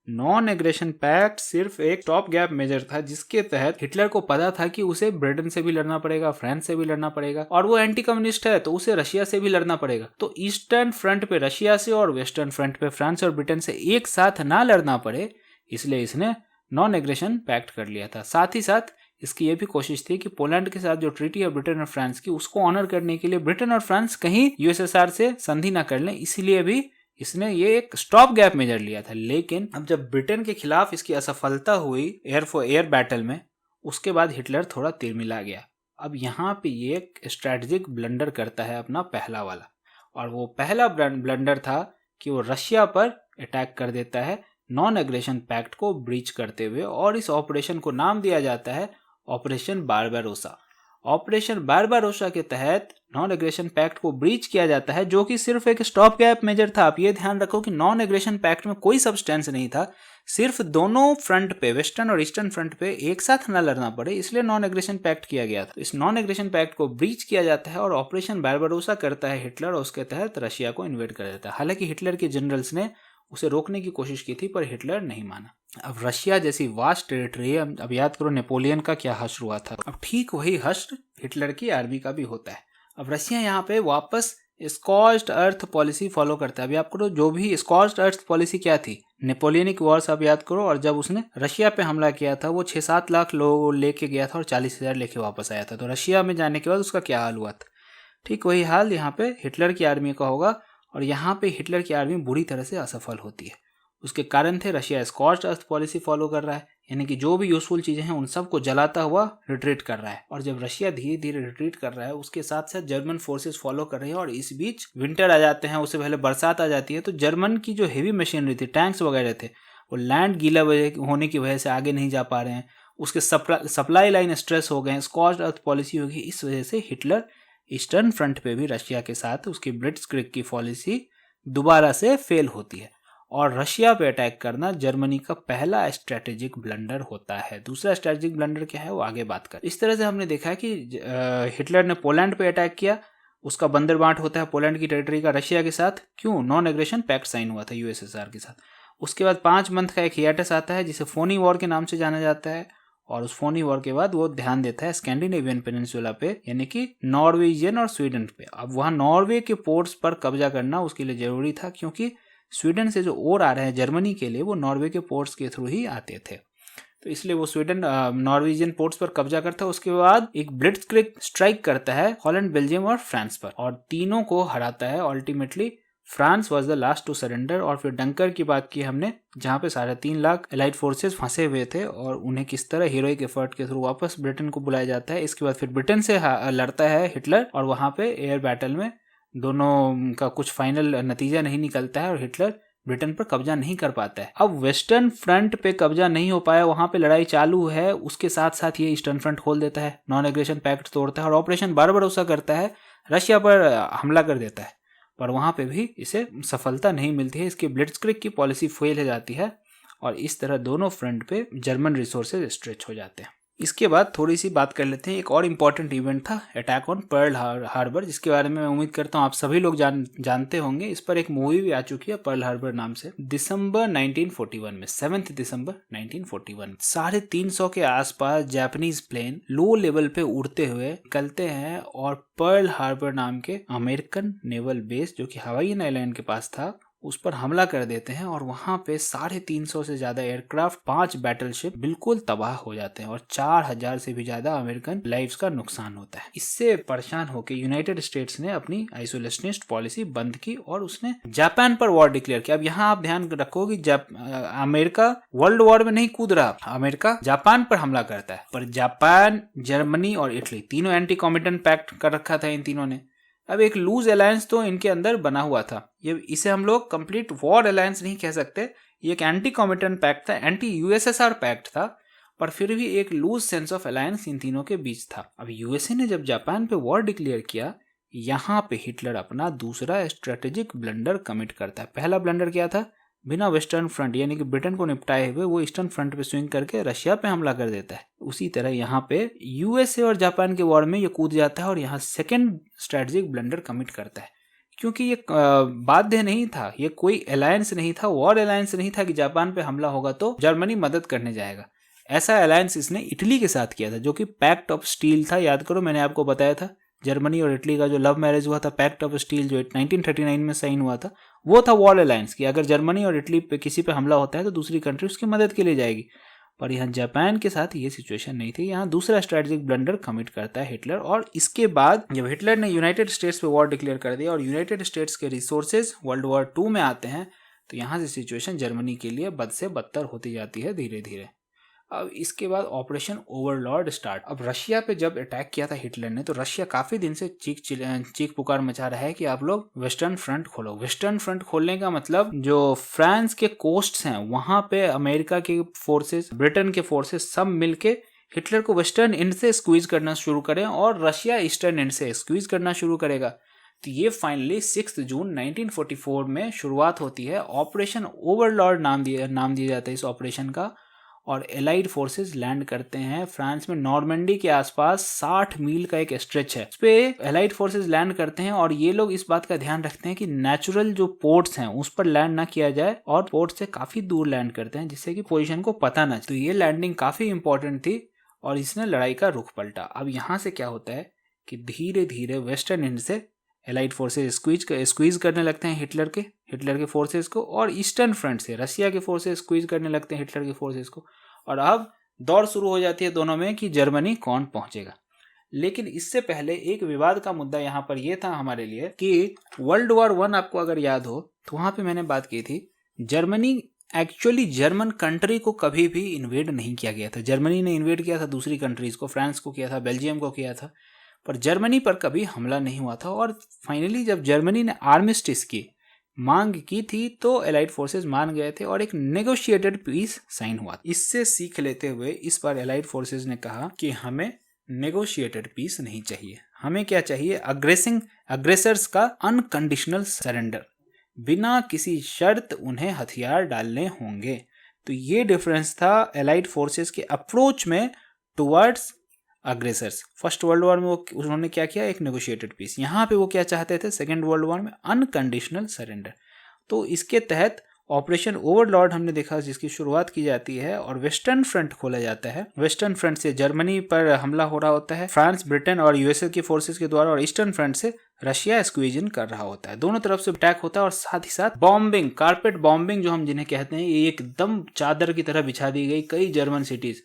नॉन एग्रेशन पैक्ट सिर्फ एक स्टॉप गैप मेजर था जिसके तहत हिटलर को पता था कि उसे ब्रिटेन से भी लड़ना पड़ेगा, फ्रांस से भी लड़ना पड़ेगा, और वो एंटी कम्युनिस्ट है तो उसे रशिया से भी लड़ना पड़ेगा। तो ईस्टर्न फ्रंट पे रशिया से और वेस्टर्न फ्रंट पे फ्रांस और ब्रिटेन से एक साथ ना लड़ना पड़े, इसलिए इसने नॉन एग्रेशन पैक्ट कर लिया था। साथ ही साथ इसकी यह भी कोशिश थी कि पोलैंड के साथ जो ट्रीटी है ब्रिटेन और फ्रांस की, उसको ऑनर करने के लिए ब्रिटेन और फ्रांस कहीं यूएसएसआर से संधि ना कर लें, इसीलिए भी इसने ये एक स्टॉप गैप मेजर लिया था। लेकिन अब जब ब्रिटेन के खिलाफ इसकी असफलता हुई एयर फॉर एयर बैटल में, उसके बाद हिटलर थोड़ा तिरमिला गया। अब यहाँ पे ये एक स्ट्रैटेजिक ब्लंडर करता है अपना पहला वाला, और वो पहला ब्लंडर था कि वो रशिया पर अटैक कर देता है नॉन एग्रेशन पैक्ट को ब्रीच करते हुए, और इस ऑपरेशन को नाम दिया जाता है ऑपरेशन बारबारोसा। ऑपरेशन बारबारोसा के तहत नॉन एग्रेशन पैक्ट को ब्रीच किया जाता है, जो कि सिर्फ एक स्टॉप गैप मेजर था। आप ये ध्यान रखो कि नॉन एग्रेशन पैक्ट में कोई सब्सटेंस नहीं था, सिर्फ दोनों फ्रंट पे, वेस्टर्न और ईस्टर्न फ्रंट पे एक साथ ना लड़ना पड़े, इसलिए नॉन एग्रेशन पैक्ट किया गया था। इस नॉन एग्रेशन पैक्ट को ब्रीच किया जाता है और ऑपरेशन बारबारोसा करता है हिटलर, और उसके तहत रशिया को इन्वेड कर देता है। हालांकि हिटलर के जनरल्स ने उसे रोकने की कोशिश की थी, पर हिटलर नहीं माना। अब रशिया जैसी वास्ट टेरिटरी है, अब याद करो नेपोलियन का क्या हश्र हुआ था, अब ठीक वही हश्र हिटलर की आर्मी का भी होता है। अब रशिया यहाँ पे वापस स्कॉच्ड अर्थ पॉलिसी फॉलो करता है। अब याद करो जो भी स्कॉच्ड अर्थ पॉलिसी क्या थी, नेपोलियनिक वॉर्स, आप याद करो, और जब उसने रशिया पे हमला किया था वो 6-7 लाख लोग लेके गया था और 40,000 लेके वापस आया था। तो रशिया में जाने के बाद उसका क्या हाल हुआ था, ठीक वही हाल यहाँ पे हिटलर की आर्मी का होगा, और यहाँ पे हिटलर की आर्मी बुरी तरह से असफल होती है। उसके कारण थे रशिया स्कॉच्ड अर्थ पॉलिसी फॉलो कर रहा है, यानी कि जो भी यूजफुल चीजें हैं उन सबको जलाता हुआ रिट्रीट कर रहा है। और जब रशिया धीरे धीरे रिट्रीट कर रहा है, उसके साथ साथ जर्मन फोर्सेस फॉलो कर रही है, और इस बीच विंटर आ जाते हैं, उससे पहले बरसात आ जाती है। तो जर्मन की जो हेवी मशीनरी थी, टैंक्स वगैरह थे, वो लैंड गीला होने की वजह से आगे नहीं जा पा रहे हैं, उसके सप्लाई लाइन स्ट्रेस हो गए हैं, स्कॉच्ड अर्थ पॉलिसी होगी। इस वजह से हिटलर ईस्टर्न फ्रंट पे भी रशिया के साथ उसकी ब्लिट्जक्रिग की पॉलिसी दोबारा से फेल होती है, और रशिया पे अटैक करना जर्मनी का पहला स्ट्रेटेजिक ब्लंडर होता है। दूसरा स्ट्रेटेजिक ब्लंडर क्या है वो आगे बात कर। इस तरह से हमने देखा कि हिटलर ने पोलैंड पे अटैक किया, उसका बंदरबांट होता है पोलैंड की टेरिटरी का रशिया के साथ। क्यों? नॉन एग्रेशन पैक्ट साइन हुआ था यूएसएसआर के साथ। उसके बाद 5 मंथ का एक हियाटस आता है जिसे फोनी वॉर के नाम से जाना जाता है, और उस फोनी वॉर के बाद वो ध्यान देता है स्कैंडिनेवियन पेनिनसुला पे, यानी कि नॉर्वेजियन और स्वीडन पे। अब वहां नॉर्वे के पोर्ट्स पर कब्जा करना उसके लिए जरूरी था, क्योंकि स्वीडन से जो ओर आ रहे हैं जर्मनी के लिए वो नॉर्वे के पोर्ट्स के थ्रू ही आते थे। तो इसलिए वो स्वीडन नॉर्वेजियन पोर्ट्स पर कब्जा करता है। उसके बाद एक ब्लिट्जक्रिग स्ट्राइक करता है हॉलैंड, बेल्जियम और फ्रांस पर, और तीनों को हराता है। Ultimately France was the last to surrender. और फिर डंकर की बात की हमने, जहां पे 3.5 लाख एलाइड फोर्सेस फंसे हुए थे, और उन्हें किस तरह हीरोइक एफर्ट के थ्रू वापस ब्रिटेन को बुलाया जाता है। इसके बाद फिर ब्रिटेन से लड़ता है हिटलर, और वहां पे एयर बैटल में दोनों का कुछ फाइनल नतीजा नहीं निकलता है, और हिटलर ब्रिटेन पर कब्जा नहीं कर पाता है। अब वेस्टर्न फ्रंट पे कब्जा नहीं हो पाया, वहां पे लड़ाई चालू है, उसके साथ साथ ये ईस्टर्न फ्रंट खोल देता है, नॉन एग्रेशन पैक्ट तोड़ता है और ऑपरेशन बारबारोसा करता है, रशिया पर हमला कर देता है। पर वहां पे भी इसे सफलता नहीं मिलती है, इसकी ब्लिट्जक्रिग की पॉलिसी फेल हो जाती है, और इस तरह दोनों फ्रंट पे जर्मन रिसोर्सेज स्ट्रेच हो जाते हैं। इसके बाद थोड़ी सी बात कर लेते हैं, एक और इम्पॉर्टेंट इवेंट था अटैक ऑन पर्ल हार्बर, जिसके बारे में मैं उम्मीद करता हूँ आप सभी लोग जानते होंगे। इस पर एक मूवी भी आ चुकी है पर्ल हार्बर नाम से, दिसंबर 1941 में, 7 दिसंबर 1941। 350 के आसपास जापानीज प्लेन लो लेवल पे उड़ते हुए निकलते हैं, और पर्ल हार्बर नाम के अमेरिकन नेवल बेस जो कि हवाई आइलैंड के पास था, उस पर हमला कर देते हैं और वहां पे 350 से ज्यादा एयरक्राफ्ट, 5 बैटलशिप बिल्कुल तबाह हो जाते हैं और 4000 से भी ज्यादा अमेरिकन लाइव्स का नुकसान होता है। इससे परेशान होकर यूनाइटेड स्टेट्स ने अपनी आइसोलेशनिस्ट पॉलिसी बंद की और उसने जापान पर वॉर डिक्लेयर किया। अब यहाँ आप ध्यान रखो कि अमेरिका वर्ल्ड वॉर में नहीं कूद रहा, अमेरिका जापान पर हमला करता है। पर जापान, जर्मनी और इटली तीनों एंटी कॉमिटेंट पैक्ट कर रखा था इन तीनों ने। अब एक लूज अलायंस तो इनके अंदर बना हुआ था। इसे हम लोग कंप्लीट वॉर अलायंस नहीं कह सकते, ये एक एंटी कॉमिटेंट पैक्ट था, एंटी यूएसएसआर पैक्ट था, पर फिर भी एक लूज सेंस ऑफ अलायंस इन तीनों के बीच था। अब यूएसए ने जब जापान पे वॉर डिक्लेयर किया, यहाँ पे हिटलर अपना दूसरा स्ट्रेटेजिक ब्लंडर कमिट करता है। पहला ब्लंडर क्या था? बिना वेस्टर्न फ्रंट यानी कि ब्रिटेन को निपटाए हुए वो ईस्टर्न फ्रंट पे स्विंग करके रशिया पे हमला कर देता है। उसी तरह यहाँ पे यूएसए और जापान के वॉर में ये कूद जाता है और यहाँ सेकेंड स्ट्रेटेजिक ब्लंडर कमिट करता है, क्योंकि ये बाध्य नहीं था, ये कोई अलायंस नहीं था, वॉर अलायंस नहीं था कि जापान पे हमला होगा तो जर्मनी मदद करने जाएगा। ऐसा अलायंस इसने इटली के साथ किया था, जो कि पैक्ट ऑफ स्टील था। याद करो, मैंने आपको बताया था जर्मनी और इटली का जो लव मैरिज हुआ था, पैक्ट ऑफ स्टील, जो 1939 में साइन हुआ था, वो था वॉर अलायंस कि अगर जर्मनी और इटली पे किसी पे हमला होता है तो दूसरी कंट्री उसकी मदद के लिए जाएगी। पर यहाँ जापान के साथ ये सिचुएशन नहीं थी। यहाँ दूसरा स्ट्रेटेजिक ब्लंडर कमिट करता है हिटलर। और इसके बाद जब हिटलर ने यूनाइटेड स्टेट्स पे वॉर डिक्लेयर कर दिया और यूनाइटेड स्टेट्स के रिसोर्सेज वर्ल्ड वॉर 2 में आते हैं, तो यहाँ से सिचुएशन जर्मनी के लिए बद से बदतर होती जाती है धीरे धीरे। अब इसके बाद ऑपरेशन ओवरलॉर्ड स्टार्ट। अब रशिया पे जब अटैक किया था हिटलर ने, तो रशिया काफी दिन से चीख पुकार मचा रहा है कि आप लोग वेस्टर्न फ्रंट खोलो। वेस्टर्न फ्रंट खोलने का मतलब जो फ्रांस के कोस्ट्स हैं वहां पे अमेरिका के फोर्सेस, ब्रिटेन के फोर्सेस सब मिलके हिटलर को वेस्टर्न एंड से स्क्वीज करना शुरू करें और रशिया ईस्टर्न एंड से स्क्वीज करना शुरू करेगा। तो ये फाइनली 6 जून 1944 में शुरुआत होती है। ऑपरेशन ओवरलॉर्ड नाम दिया जाता है इस ऑपरेशन का। और एलाइड फोर्सेस लैंड करते हैं फ्रांस में नॉर्मंडी के आसपास। 60 मील का एक स्ट्रेच है, उस पे एलाइड फोर्सेस लैंड करते हैं और ये लोग इस बात का ध्यान रखते हैं कि नेचुरल जो पोर्ट्स हैं उस पर लैंड ना किया जाए और पोर्ट से काफी दूर लैंड करते हैं जिससे कि पोजीशन को पता ना। तो ये लैंडिंग काफी इंपॉर्टेंट थी और इसने लड़ाई का रुख पलटा। अब यहाँ से क्या होता है कि धीरे धीरे वेस्टर्न एंड से एलाइड फोर्सेस स्क्वीज करने लगते हैं हिटलर के फोर्सेस को, और ईस्टर्न फ्रंट से रशिया के फोर्सेस स्क्वीज करने लगते हैं हिटलर के फोर्सेस को। और अब दौड़ शुरू हो जाती है दोनों में कि जर्मनी कौन पहुंचेगा। लेकिन इससे पहले एक विवाद का मुद्दा यहाँ पर यह था हमारे लिए कि वर्ल्ड वॉर 1 आपको अगर याद हो तो वहां पे मैंने बात की थी, जर्मनी एक्चुअली जर्मन कंट्री को कभी भी इन्वेड नहीं किया गया था। जर्मनी ने इन्वेड किया था दूसरी कंट्रीज को, फ्रांस को किया था, बेल्जियम को किया था, पर जर्मनी पर कभी हमला नहीं हुआ था। और फाइनली जब जर्मनी ने आर्मिस्टिस की मांग की थी तो एलाइड फोर्सेस मान गए थे और एक नेगोशिएटेड पीस साइन हुआ। इससे सीख लेते हुए इस बार एलाइड फोर्सेस ने कहा कि हमें नेगोशिएटेड पीस नहीं चाहिए, हमें क्या चाहिए, अग्रेसर्स का अनकंडीशनल सरेंडर, बिना किसी शर्त उन्हें हथियार डालने होंगे। तो ये डिफरेंस था एलाइड फोर्सेस के अप्रोच में टुवर्ड्स अग्रेसर्स। फर्स्ट वर्ल्ड वॉर में उन्होंने क्या किया, एक नेगोशिएटेड पीस। यहाँ पे वो क्या चाहते थे, सेकेंड वर्ल्ड वॉर में अनकंडीशनल सरेंडर। तो इसके तहत ऑपरेशन ओवरलॉर्ड हमने देखा जिसकी शुरुआत की जाती है और वेस्टर्न फ्रंट खोला जाता है। वेस्टर्न फ्रंट से जर्मनी पर हमला हो रहा होता है फ्रांस, ब्रिटेन और यूएसए की फोर्सेस के द्वारा, और ईस्टर्न फ्रंट से रशिया स्क्वीजन कर रहा होता है। दोनों तरफ से अटैक होता है और साथ ही साथ बॉम्बिंग, कारपेट बॉम्बिंग जो हम जिन्हें कहते हैं, ये एकदम चादर की तरह बिछा दी गई। कई जर्मन सिटीज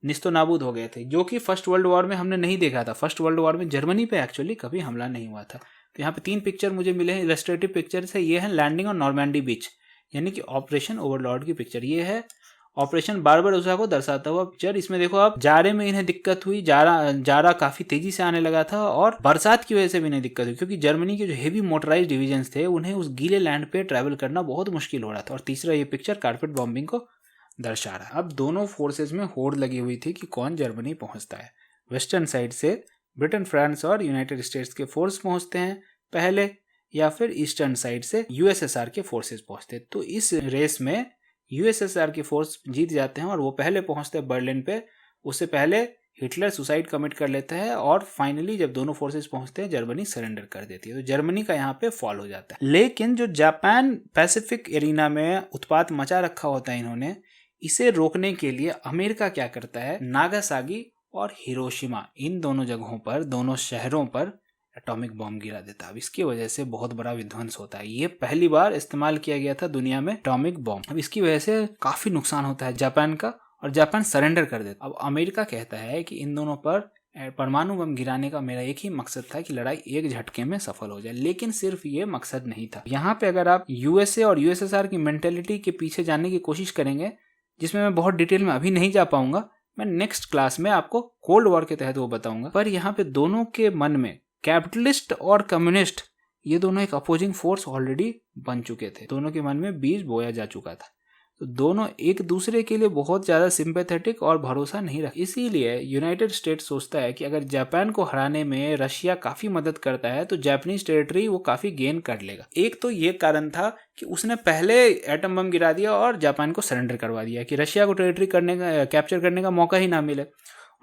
निस्तो नाबूद हो गए थे, जो कि फर्स्ट वर्ल्ड वॉर में हमने नहीं देखा था। फर्स्ट वर्ल्ड वॉर में जर्मनी पे एक्चुअली कभी हमला नहीं हुआ था। तो यहाँ पे 3 पिक्चर मुझे मिले हैं, इलस्ट्रेटिव पिक्चर्स है। ये है लैंडिंग ऑन नॉर्मैंडी बीच, यानी कि ऑपरेशन ओवरलॉर्ड की पिक्चर। ये है ऑपरेशन बारबरोसा को दर्शाता हुआ पिक्चर। इसमें देखो आप, जारे में इन्हें दिक्कत हुई, जारा काफी तेजी से आने लगा था और बरसात की वजह से भी इन्हें दिक्कत हुई, क्योंकि जर्मनी के जो हेवी मोटराइज डिविजन्स थे उन्हें उस गीले लैंड पे ट्रैवल करना बहुत मुश्किल हो रहा था। और तीसरा ये पिक्चर कारपेट बॉम्बिंग को दर्शा रहा है। अब दोनों फोर्सेज में होड़ लगी हुई थी कि कौन जर्मनी पहुंचता है। वेस्टर्न साइड से ब्रिटेन, फ्रांस और यूनाइटेड स्टेट्स के फोर्स पहुंचते हैं पहले, या फिर ईस्टर्न साइड से यूएसएसआर के फोर्सेज पहुंचते हैं। तो इस रेस में यूएसएसआर के फोर्स जीत जाते हैं और वो पहले पहुंचते हैं बर्लिन पे। उससे पहले हिटलर सुसाइड कमिट कर लेता है और फाइनली जब दोनों फोर्सेस पहुंचते हैं जर्मनी सरेंडर कर देती है। तो जर्मनी का यहाँ पे फॉल हो जाता है। लेकिन जो जापान पैसिफिक एरिना में उत्पात मचा रखा होता है इन्होंने, इसे रोकने के लिए अमेरिका क्या करता है, नागासाकी और हिरोशिमा, इन दोनों जगहों पर, दोनों शहरों पर एटॉमिक बॉम्ब गिरा देता। अब इसकी वजह से बहुत बड़ा विध्वंस होता है। ये पहली बार इस्तेमाल किया गया था दुनिया में एटॉमिक बॉम्ब। अब इसकी वजह से काफी नुकसान होता है जापान का और जापान सरेंडर कर देता। अब अमेरिका कहता है कि इन दोनों पर परमाणु बम गिराने का मेरा एक ही मकसद था कि लड़ाई एक झटके में सफल हो जाए, लेकिन सिर्फ ये मकसद नहीं था। यहाँ पे अगर आप यूएसए और यूएसएसआर की मेंटेलिटी के पीछे जानने की कोशिश करेंगे, जिसमें मैं बहुत डिटेल में अभी नहीं जा पाऊंगा, मैं नेक्स्ट क्लास में आपको कोल्ड वॉर के तहत वो बताऊंगा। पर यहाँ पे दोनों के मन में कैपिटलिस्ट और कम्युनिस्ट ये दोनों एक अपोजिंग फोर्स ऑलरेडी बन चुके थे। दोनों के मन में बीज बोया जा चुका था, तो दोनों एक दूसरे के लिए बहुत ज्यादा सिंपैथेटिक और भरोसा नहीं रखते। इसीलिए यूनाइटेड स्टेट्स सोचता है कि अगर जापान को हराने में रशिया काफी मदद करता है तो जापानीज टेरिटरी वो काफी गेन कर लेगा। एक तो ये कारण था कि उसने पहले एटम बम गिरा दिया और जापान को सरेंडर करवा दिया कि रशिया को टेरिटरी कैप्चर करने का मौका ही ना मिले।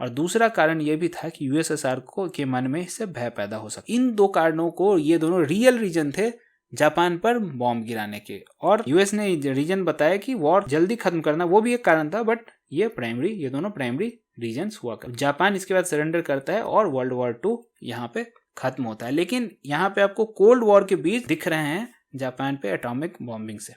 और दूसरा कारण यह भी था कि यूएसएसआर को के मन में इससे भय पैदा हो सके। इन दो कारणों को, ये दोनों रियल रीजन थे जापान पर बॉम्ब गिराने के। और यूएस ने रीजन बताया कि वॉर जल्दी खत्म करना, वो भी एक कारण था, बट ये दोनों प्राइमरी रीजन्स हुआ कर। जापान इसके बाद सरेंडर करता है और वर्ल्ड वॉर 2 यहाँ पे खत्म होता है। लेकिन यहाँ पे आपको कोल्ड वॉर के बीच दिख रहे हैं जापान पे एटॉमिक बॉम्बिंग से।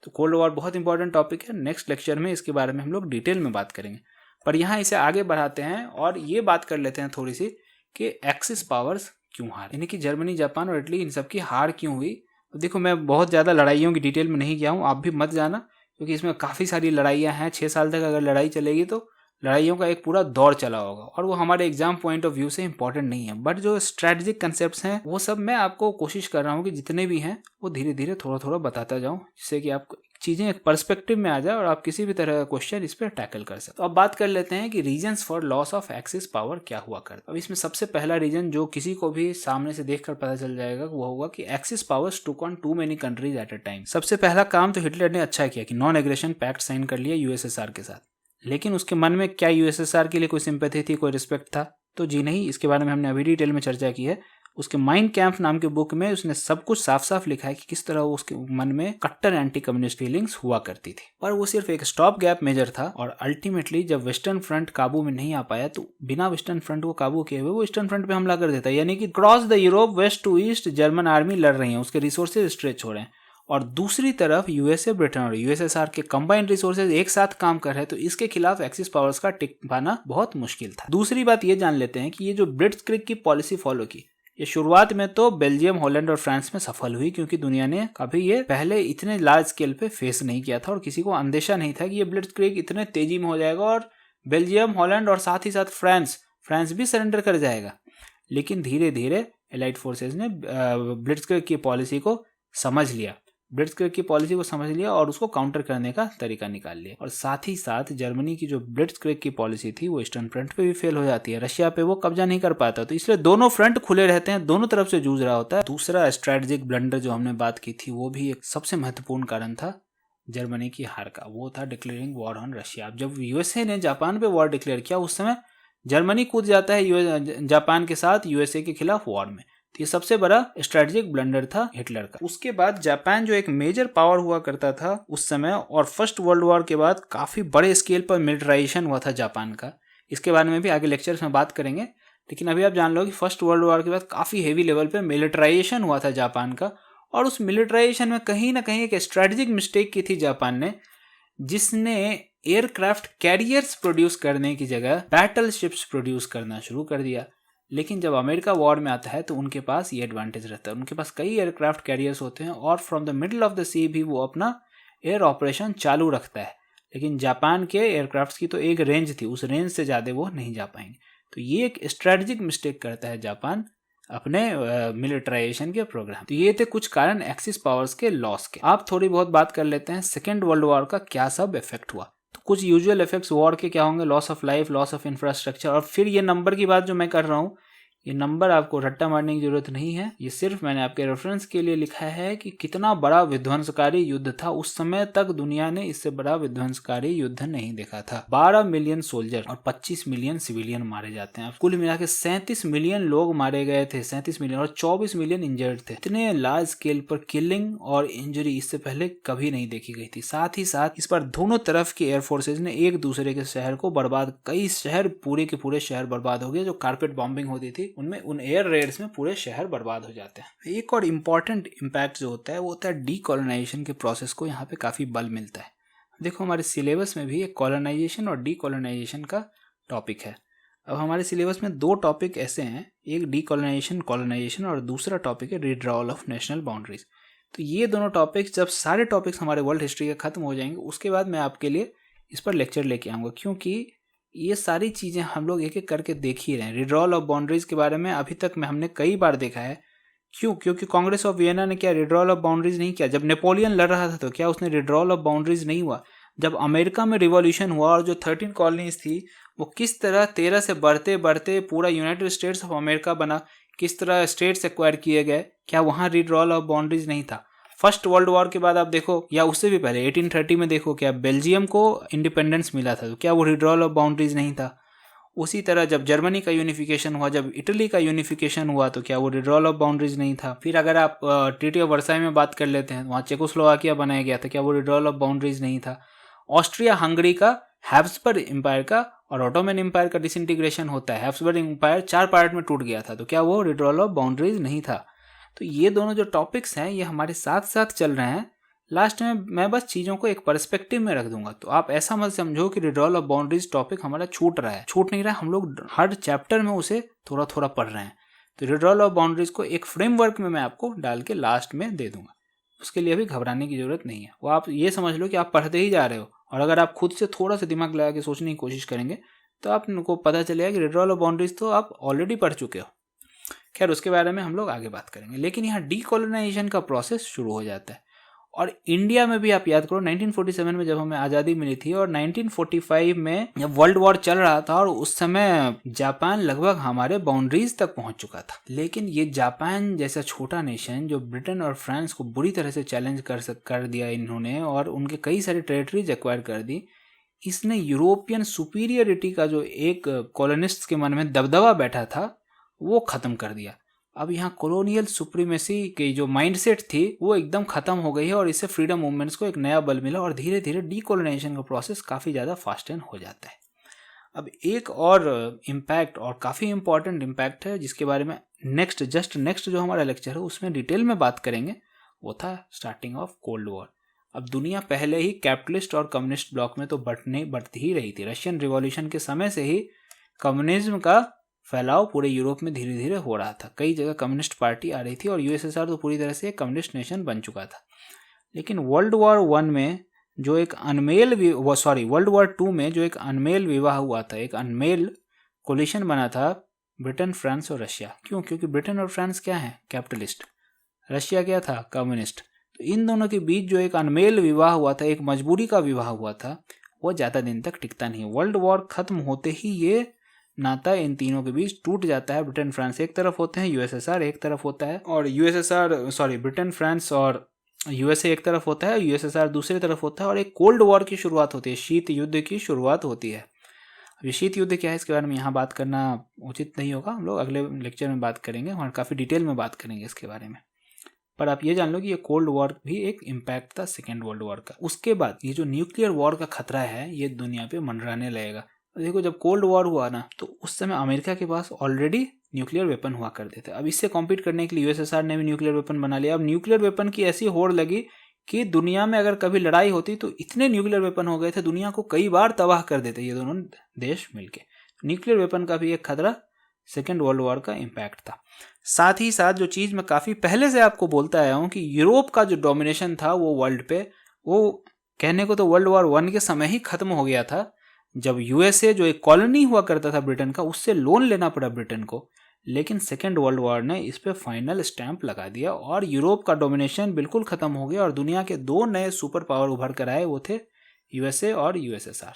तो कोल्ड वॉर बहुत इंपॉर्टेंट टॉपिक है, नेक्स्ट लेक्चर में इसके बारे में हम लोग डिटेल में बात करेंगे। पर यहाँ इसे आगे बढ़ाते हैं और ये बात कर लेते हैं थोड़ी सी कि एक्सिस पावर्स क्यों हार, यानी कि जर्मनी, जापान और इटली, इन सब की हार क्यों हुई। तो देखो, मैं बहुत ज़्यादा लड़ाइयों की डिटेल में नहीं गया हूँ, आप भी मत जाना, क्योंकि इसमें काफ़ी सारी लड़ाइयाँ हैं। 6 साल तक अगर लड़ाई चलेगी तो लड़ाइयों का एक पूरा दौर चला होगा और वो हमारे एग्जाम पॉइंट ऑफ व्यू से इंपॉर्टेंट नहीं है। बट जो स्ट्रेटेजिक कंसेप्ट्स हैं वो सब मैं आपको कोशिश कर रहा हूँ कि जितने भी हैं वो धीरे धीरे थोड़ा थोड़ा बताता जाऊँ, जिससे कि आप चीज़ें एक पर्सपेक्टिव में आ जाए और आप किसी भी तरह का क्वेश्चन इस पर टैकल कर सकते। तो अब बात कर लेते हैं कि reasons for loss of axis power क्या हुआ करता। अब इसमें सबसे पहला रीजन जो किसी को भी सामने से देखकर पता चल जाएगा वो होगा कि Axis powers took on too many countries at a time. सबसे पहला काम तो हिटलर ने अच्छा किया कि नॉन एग्रेशन पैक्ट साइन कर लिया यूएसएसआर के साथ। लेकिन उसके मन में क्या यूएसएसआर के लिए कोई सिंपैथी थी, कोई रिस्पेक्ट था? तो जी नहीं। इसके बारे में हमने अभी डिटेल में चर्चा की है। उसके माइन कैंप नाम के बुक में उसने सब कुछ साफ साफ लिखा है कि किस तरह उसके मन में कट्टर एंटी कम्युनिस्ट फीलिंग्स हुआ करती थी। पर वो सिर्फ एक स्टॉप गैप मेजर था और अल्टीमेटली जब वेस्टर्न फ्रंट काबू में नहीं आ पाया तो बिना वेस्टर्न फ्रंट को काबू किए हुए वो ईस्टर्न फ्रंट पे हमला कर देता है। यानी कि cross the Europe west to east German army लड़ रही है, उसके रिसोर्सेज स्ट्रेच हो रहे हैं और दूसरी तरफ यूएसए, ब्रिटेन और यूएसएसआर के कंबाइंड रिसोर्सेज एक साथ काम कर रहे हैं, तो इसके खिलाफ एक्सिस पावर्स का टिक पाना बहुत मुश्किल था। दूसरी बात ये जान लेते हैं कि ये जो ब्लिट्जक्रिग की पॉलिसी फॉलो की, ये शुरुआत में तो बेल्जियम, हॉलैंड और फ्रांस में सफल हुई, क्योंकि दुनिया ने कभी ये पहले इतने लार्ज स्केल पे फेस नहीं किया था और किसी को अंदेशा नहीं था कि ये ब्लिट्जक्रिग इतने तेजी में हो जाएगा और बेल्जियम, हॉलैंड और साथ ही साथ फ्रांस भी सरेंडर कर जाएगा। लेकिन धीरे धीरे एलाइड फोर्सेज ने ब्लिट्जक्रिग की पॉलिसी को समझ लिया, ब्लिट्जक्रिग की पॉलिसी को समझ लिया और उसको काउंटर करने का तरीका निकाल लिया। और साथ ही साथ जर्मनी की जो ब्लिट्जक्रिग की पॉलिसी थी वो ईस्टर्न फ्रंट पे भी फेल हो जाती है, रशिया पे वो कब्जा नहीं कर पाता, तो इसलिए दोनों फ्रंट खुले रहते हैं, दोनों तरफ से जूझ रहा होता है। दूसरा स्ट्रेटेजिक ब्लंडर जो हमने बात की थी वो भी एक सबसे महत्वपूर्ण कारण था जर्मनी की हार का, वो था डिक्लेयरिंग वॉर ऑन रशिया। जब यूएसए ने जापान पे वॉर डिक्लेयर किया उस समय जर्मनी कूद जाता है जापान के साथ यूएसए के खिलाफ वॉर में, तो ये सबसे बड़ा स्ट्रेटेजिक ब्लंडर था हिटलर का। उसके बाद जापान जो एक मेजर पावर हुआ करता था उस समय और फर्स्ट वर्ल्ड वॉर के बाद काफी बड़े स्केल पर मिलिटराइजेशन हुआ था जापान का, इसके बारे में भी आगे लेक्चर्स में बात करेंगे। लेकिन अभी आप जान लो कि फर्स्ट वर्ल्ड वॉर के बाद काफी हेवी लेवल पे मिलिटराइजेशन हुआ था जापान का और उस मिलिटराइजेशन में कहीं ना कहीं एक स्ट्रेटेजिक मिस्टेक की थी जापान ने, जिसने एयरक्राफ्ट कैरियर्स प्रोड्यूस करने की जगह बैटल शिप्स प्रोड्यूस करना शुरू कर दिया। लेकिन जब अमेरिका वॉर में आता है तो उनके पास ये एडवांटेज रहता है, उनके पास कई एयरक्राफ्ट कैरियर्स होते हैं और from the middle of the sea भी वो अपना एयर ऑपरेशन चालू रखता है। लेकिन जापान के एयरक्राफ्ट्स की तो एक रेंज थी, उस रेंज से ज़्यादा वो नहीं जा पाएंगे, तो ये एक स्ट्रेटेजिक मिस्टेक करता है जापान अपने मिलिटराइजेशन के प्रोग्राम। तो ये थे कुछ कारण एक्सिस पावर्स के लॉस के। आप थोड़ी बहुत बात कर लेते हैं सेकेंड वर्ल्ड वॉर का क्या सब इफेक्ट हुआ। तो कुछ यूजुअल इफेक्ट्स वॉर के क्या होंगे, loss of life, loss of infrastructure, और फिर ये नंबर की बात जो मैं कर रहा हूँ, ये नंबर आपको रट्टा मारने की जरूरत नहीं है, ये सिर्फ मैंने आपके रेफरेंस के लिए लिखा है कि कितना बड़ा विध्वंसकारी युद्ध था। उस समय तक दुनिया ने इससे बड़ा विध्वंसकारी युद्ध नहीं देखा था। 12 मिलियन सोल्जर और 25 मिलियन सिविलियन मारे जाते हैं, कुल मिला के 37 मिलियन लोग मारे गए थे, 37 मिलियन, और 24 मिलियन इंजर्ड थे। इतने लार्ज स्केल पर किलिंग और इंजरी इससे पहले कभी नहीं देखी गई थी। साथ ही साथ इस पर दोनों तरफ के एयरफोर्सेज ने एक दूसरे के शहर को बर्बाद, कई शहर पूरे के पूरे शहर बर्बाद हो गए। जो कारपेट बॉम्बिंग होती थी उनमें उन एयर रेड्स में पूरे शहर बर्बाद हो जाते हैं। एक और इम्पॉर्टेंट इम्पैक्ट जो होता है वो होता है डीकोलोनाइजेशन के प्रोसेस को यहाँ पे काफ़ी बल मिलता है। देखो हमारे सिलेबस में भी एक कॉलोनाइजेशन और डीकोलोनाइजेशन का टॉपिक है। अब हमारे सिलेबस में 2 टॉपिक ऐसे हैं, एक डीकोलोनाइजेशन कॉलोनाइजेशन और दूसरा टॉपिक है रिड्रॉल ऑफ नेशनल बाउंड्रीज। तो ये दोनों टॉपिक्स, जब सारे टॉपिक्स हमारे वर्ल्ड हिस्ट्री के खत्म हो जाएंगे उसके बाद मैं आपके लिए इस पर लेक्चर लेके आऊँगा, क्योंकि ये सारी चीज़ें हम लोग एक एक करके देख ही रहे हैं। रिड्रॉल ऑफ बाउंड्रीज के बारे में अभी तक में हमने कई बार देखा है। क्यों? क्योंकि कांग्रेस ऑफ वियना ने क्या रिड्रॉल ऑफ बाउंड्रीज नहीं किया? जब नेपोलियन लड़ रहा था तो क्या उसने रिड्रॉल ऑफ बाउंड्रीज नहीं हुआ? जब अमेरिका में रिवॉल्यूशन हुआ और जो 13 कॉलोनीज थी वो किस तरह 13 से बढ़ते बढ़ते पूरा यूनाइटेड स्टेट्स ऑफ अमेरिका बना, किस तरह स्टेट्स एक्वायर किए गए, क्या वहाँ रिड्रॉल ऑफ बाउंड्रीज नहीं था? फर्स्ट वर्ल्ड वॉर के बाद आप देखो, या उससे भी पहले 1830 में देखो, क्या बेल्जियम को इंडिपेंडेंस मिला था तो क्या वो रिड्रॉल ऑफ बाउंड्रीज नहीं था? उसी तरह जब जर्मनी का यूनिफिकेशन हुआ, जब इटली का यूनिफिकेशन हुआ तो क्या वो रिड्रॉल ऑफ बाउंड्रीज नहीं था? फिर अगर आप ट्रीटी ऑफ वर्साई में बात कर लेते हैं, वहाँ चेकोस्लोवाकिया बनाया गया था, क्या वो रिड्रॉल ऑफ बाउंड्रीज नहीं था? ऑस्ट्रिया हंगरी का हैब्सबर्ग एम्पायर का और ऑटोमन एम्पायर का डिसइंटीग्रेशन होता है, हैब्सबर्ग एम्पायर 4 पार्ट में टूट गया था, तो क्या वो रिड्रॉल ऑफ बाउंड्रीज नहीं था? तो ये दोनों जो टॉपिक्स हैं ये हमारे साथ साथ चल रहे हैं। लास्ट में मैं बस चीज़ों को एक पर्सपेक्टिव में रख दूंगा, तो आप ऐसा मत समझो कि रिड्रॉल ऑफ बाउंड्रीज टॉपिक हमारा छूट रहा है। छूट नहीं रहा, हम लोग हर चैप्टर में उसे थोड़ा थोड़ा पढ़ रहे हैं। तो रिड्रॉल ऑफ बाउंड्रीज को एक फ्रेमवर्क में मैं आपको डाल के लास्ट में दे दूंगा, उसके लिए अभी घबराने की जरूरत नहीं है। वो आप ये समझ लो कि आप पढ़ते ही जा रहे हो, और अगर आप खुद से थोड़ा सा दिमाग लगा के सोचने की कोशिश करेंगे तो आपको पता चलेगा कि रिड्रॉल ऑफ बाउंड्रीज तो आप ऑलरेडी पढ़ चुके हो। खैर उसके बारे में हम लोग आगे बात करेंगे, लेकिन यहाँ डीकोलोनाइजेशन का प्रोसेस शुरू हो जाता है। और इंडिया में भी आप याद करो 1947 में जब हमें आज़ादी मिली थी और 1945 में जब वर्ल्ड वॉर चल रहा था और उस समय जापान लगभग हमारे बाउंड्रीज तक पहुंच चुका था। लेकिन ये जापान जैसा छोटा नेशन जो ब्रिटेन और फ्रांस को बुरी तरह से चैलेंज कर दिया इन्होंने और उनके कई सारी टेरिटरीज एक्वायर कर दी, इसने यूरोपियन सुपीरियरिटी का जो एक कॉलोनिस्ट के मन में दबदबा बैठा था वो खत्म कर दिया। अब यहाँ कॉलोनियल सुप्रीमेसी की जो माइंडसेट थी वो एकदम खत्म हो गई है और इससे फ्रीडम मूवमेंट्स को एक नया बल मिला और धीरे धीरे डीकोलोनाइजेशन का प्रोसेस काफ़ी ज़्यादा फास्ट एंड हो जाता है। अब एक और इम्पैक्ट और काफ़ी इंपॉर्टेंट इम्पैक्ट है जिसके बारे में नेक्स्ट जो हमारा लेक्चर है उसमें डिटेल में बात करेंगे, वो था स्टार्टिंग ऑफ कोल्ड वॉर। अब दुनिया पहले ही कैपिटलिस्ट और कम्युनिस्ट ब्लॉक में तो बढ़ती ही रही थी। रशियन रिवॉल्यूशन के समय से ही कम्युनिज्म का फैलाव पूरे यूरोप में धीरे धीरे हो रहा था। कई जगह कम्युनिस्ट पार्टी आ रही थी और यूएसएसआर तो पूरी तरह से एक कम्युनिस्ट नेशन बन चुका था। लेकिन वर्ल्ड वॉर 1 में जो एक वर्ल्ड वॉर 2 में जो एक अनमेल विवाह हुआ था, एक अनमेल कोलिशन बना था ब्रिटेन, फ्रांस और रशिया। क्यों? क्योंकि ब्रिटेन और फ्रांस क्या है? कैपिटलिस्ट। रशिया क्या था? कम्युनिस्ट। तो इन दोनों के बीच जो एक अनमेल विवाह हुआ था, एक मजबूरी का विवाह हुआ था, वो ज़्यादा दिन तक टिकता नहीं। वर्ल्ड वॉर खत्म होते ही ये नाता इन तीनों के बीच टूट जाता है। ब्रिटेन फ्रांस एक तरफ होते हैं, यूएसएसआर एक तरफ होता है, और ब्रिटेन फ्रांस और यूएसए एक तरफ होता है, यूएसएसआर दूसरी तरफ होता है, और एक कोल्ड वॉर की शुरुआत होती है, शीत युद्ध की शुरुआत होती है। अब ये शीत युद्ध क्या है इसके बारे में यहाँ बात करना उचित नहीं होगा, हम लोग अगले लेक्चर में बात करेंगे और काफ़ी डिटेल में बात करेंगे इसके बारे में। पर आप ये जान लो कि ये कोल्ड वॉर भी एक इम्पैक्ट था सेकेंड वर्ल्ड वॉर का। उसके बाद ये जो न्यूक्लियर वॉर का खतरा है ये दुनिया पे मंडराने लगेगा। देखो जब कोल्ड वॉर हुआ ना तो उस समय अमेरिका के पास ऑलरेडी न्यूक्लियर वेपन हुआ करते थे। अब इससे कॉम्पीट करने के लिए यूएसएसआर ने भी न्यूक्लियर वेपन बना लिया। अब न्यूक्लियर वेपन की ऐसी होड़ लगी कि दुनिया में अगर कभी लड़ाई होती तो इतने न्यूक्लियर वेपन हो गए थे, दुनिया को कई बार तबाह कर देते ये दोनों देश मिलके। न्यूक्लियर वेपन का भी एक खतरा सेकेंड वर्ल्ड वॉर का इम्पैक्ट था। साथ ही साथ जो चीज़ मैं काफ़ी पहले से आपको बोलता आया हूँ कि यूरोप का जो डोमिनेशन था वो वर्ल्ड पे, वो कहने को तो वर्ल्ड वॉर 1 के समय ही खत्म हो गया था, जब यूएसए जो एक कॉलोनी हुआ करता था ब्रिटेन का, उससे लोन लेना पड़ा ब्रिटेन को। लेकिन सेकेंड वर्ल्ड वॉर ने इस पे फाइनल स्टैंप लगा दिया और यूरोप का डोमिनेशन बिल्कुल खत्म हो गया और दुनिया के 2 नए सुपर पावर उभर कर आए, वो थे यूएसए और यूएसएसआर।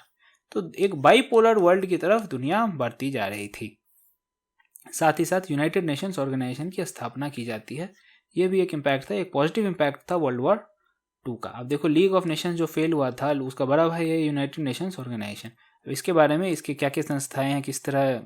तो एक बाइपोलर वर्ल्ड की तरफ दुनिया बढ़ती जा रही थी। साथ ही साथ यूनाइटेड नेशंस ऑर्गेनाइजेशन की स्थापना की जाती है, ये भी एक इम्पैक्ट था, एक पॉजिटिव इम्पैक्ट था वर्ल्ड वॉर 2 का। अब देखो लीग ऑफ नेशंस जो फेल हुआ था उसका बड़ा भाई है यूनाइटेड नेशंस ऑर्गेनाइजेशन। अब इसके बारे में, इसके क्या क्या संस्थाएं हैं, किस तरह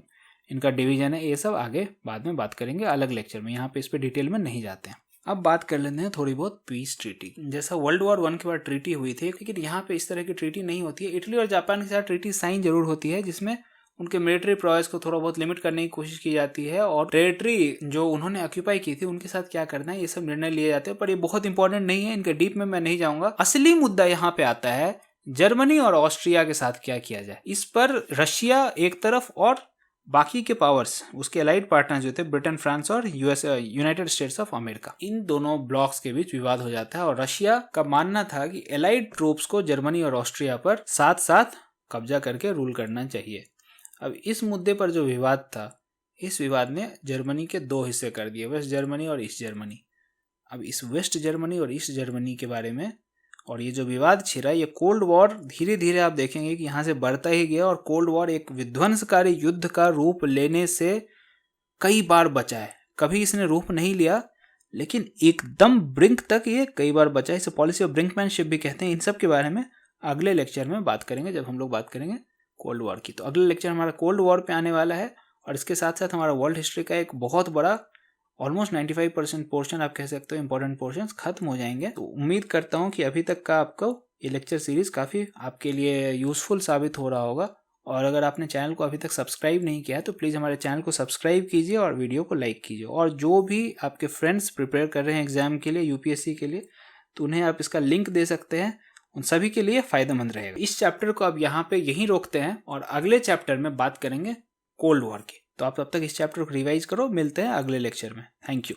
इनका डिवीजन है, ये सब आगे बाद में बात करेंगे अलग लेक्चर में, यहाँ पे इस पर डिटेल में नहीं जाते हैं। अब बात कर लेते हैं थोड़ी बहुत पीस ट्रीटी। जैसा वर्ल्ड वॉर 1 के बाद ट्रीटी हुई थी, लेकिन यहाँ पे इस तरह की ट्रीटी नहीं होती है। इटली और जापान के साथ ट्रीटी साइन जरूर होती है जिसमें उनके मिलिट्री प्रॉयस को थोड़ा बहुत लिमिट करने की कोशिश की जाती है, और टेरिटरी जो उन्होंने ऑक्यूपाई की थी उनके साथ क्या करना है ये सब निर्णय लिए जाते हैं। पर ये बहुत इंपॉर्टेंट नहीं है, इनके डीप में मैं नहीं जाऊंगा। असली मुद्दा यहाँ पे आता है जर्मनी और ऑस्ट्रिया के साथ क्या किया जाए। इस पर रशिया एक तरफ और बाकी के पावर्स, उसके अलाइड पार्टनर जो थे ब्रिटेन, फ्रांस और यूनाइटेड स्टेट्स ऑफ अमेरिका, इन दोनों ब्लॉक्स के बीच विवाद हो जाता है। और रशिया का मानना था कि अलाइड ट्रूप्स को जर्मनी और ऑस्ट्रिया पर साथ साथ कब्जा करके रूल करना चाहिए। अब इस मुद्दे पर जो विवाद था, इस विवाद ने जर्मनी के दो हिस्से कर दिए, वेस्ट जर्मनी और ईस्ट जर्मनी। अब इस वेस्ट जर्मनी और ईस्ट जर्मनी के बारे में और ये जो विवाद छिड़ा, ये कोल्ड वॉर धीरे धीरे आप देखेंगे कि यहाँ से बढ़ता ही गया, और कोल्ड वॉर एक विध्वंसकारी युद्ध का रूप लेने से कई बार बचा है। कभी इसने रूप नहीं लिया, लेकिन एकदम ब्रिंक तक ये कई बार बचा। इसे पॉलिसी ऑफ ब्रिंकमैनशिप भी कहते हैं। इन सब के बारे में अगले लेक्चर में बात करेंगे, जब हम लोग बात करेंगे कोल्ड वॉर की। तो अगला लेक्चर हमारा कोल्ड वॉर पे आने वाला है, और इसके साथ साथ हमारा वर्ल्ड हिस्ट्री का एक बहुत बड़ा ऑलमोस्ट 95% पोर्शन आप कह सकते हो, इंपॉर्टेंट पोर्शंस खत्म हो जाएंगे। तो उम्मीद करता हूँ कि अभी तक का आपको ये लेक्चर सीरीज काफ़ी आपके लिए यूजफुल साबित हो रहा होगा। और अगर आपने चैनल को अभी तक सब्सक्राइब नहीं किया है तो प्लीज़ हमारे चैनल को सब्सक्राइब कीजिए और वीडियो को लाइक कीजिए। और जो भी आपके फ्रेंड्स प्रिपेयर कर रहे हैं एग्जाम के लिए, यूपीएससी के लिए, तो उन्हें आप इसका लिंक दे सकते हैं, उन सभी के लिए फ़ायदेमंद रहेगा। इस चैप्टर को अब यहाँ पे यहीं रोकते हैं और अगले चैप्टर में बात करेंगे कोल्ड वॉर की। तो आप तब तक इस चैप्टर को रिवाइज करो। मिलते हैं अगले लेक्चर में। Thank you.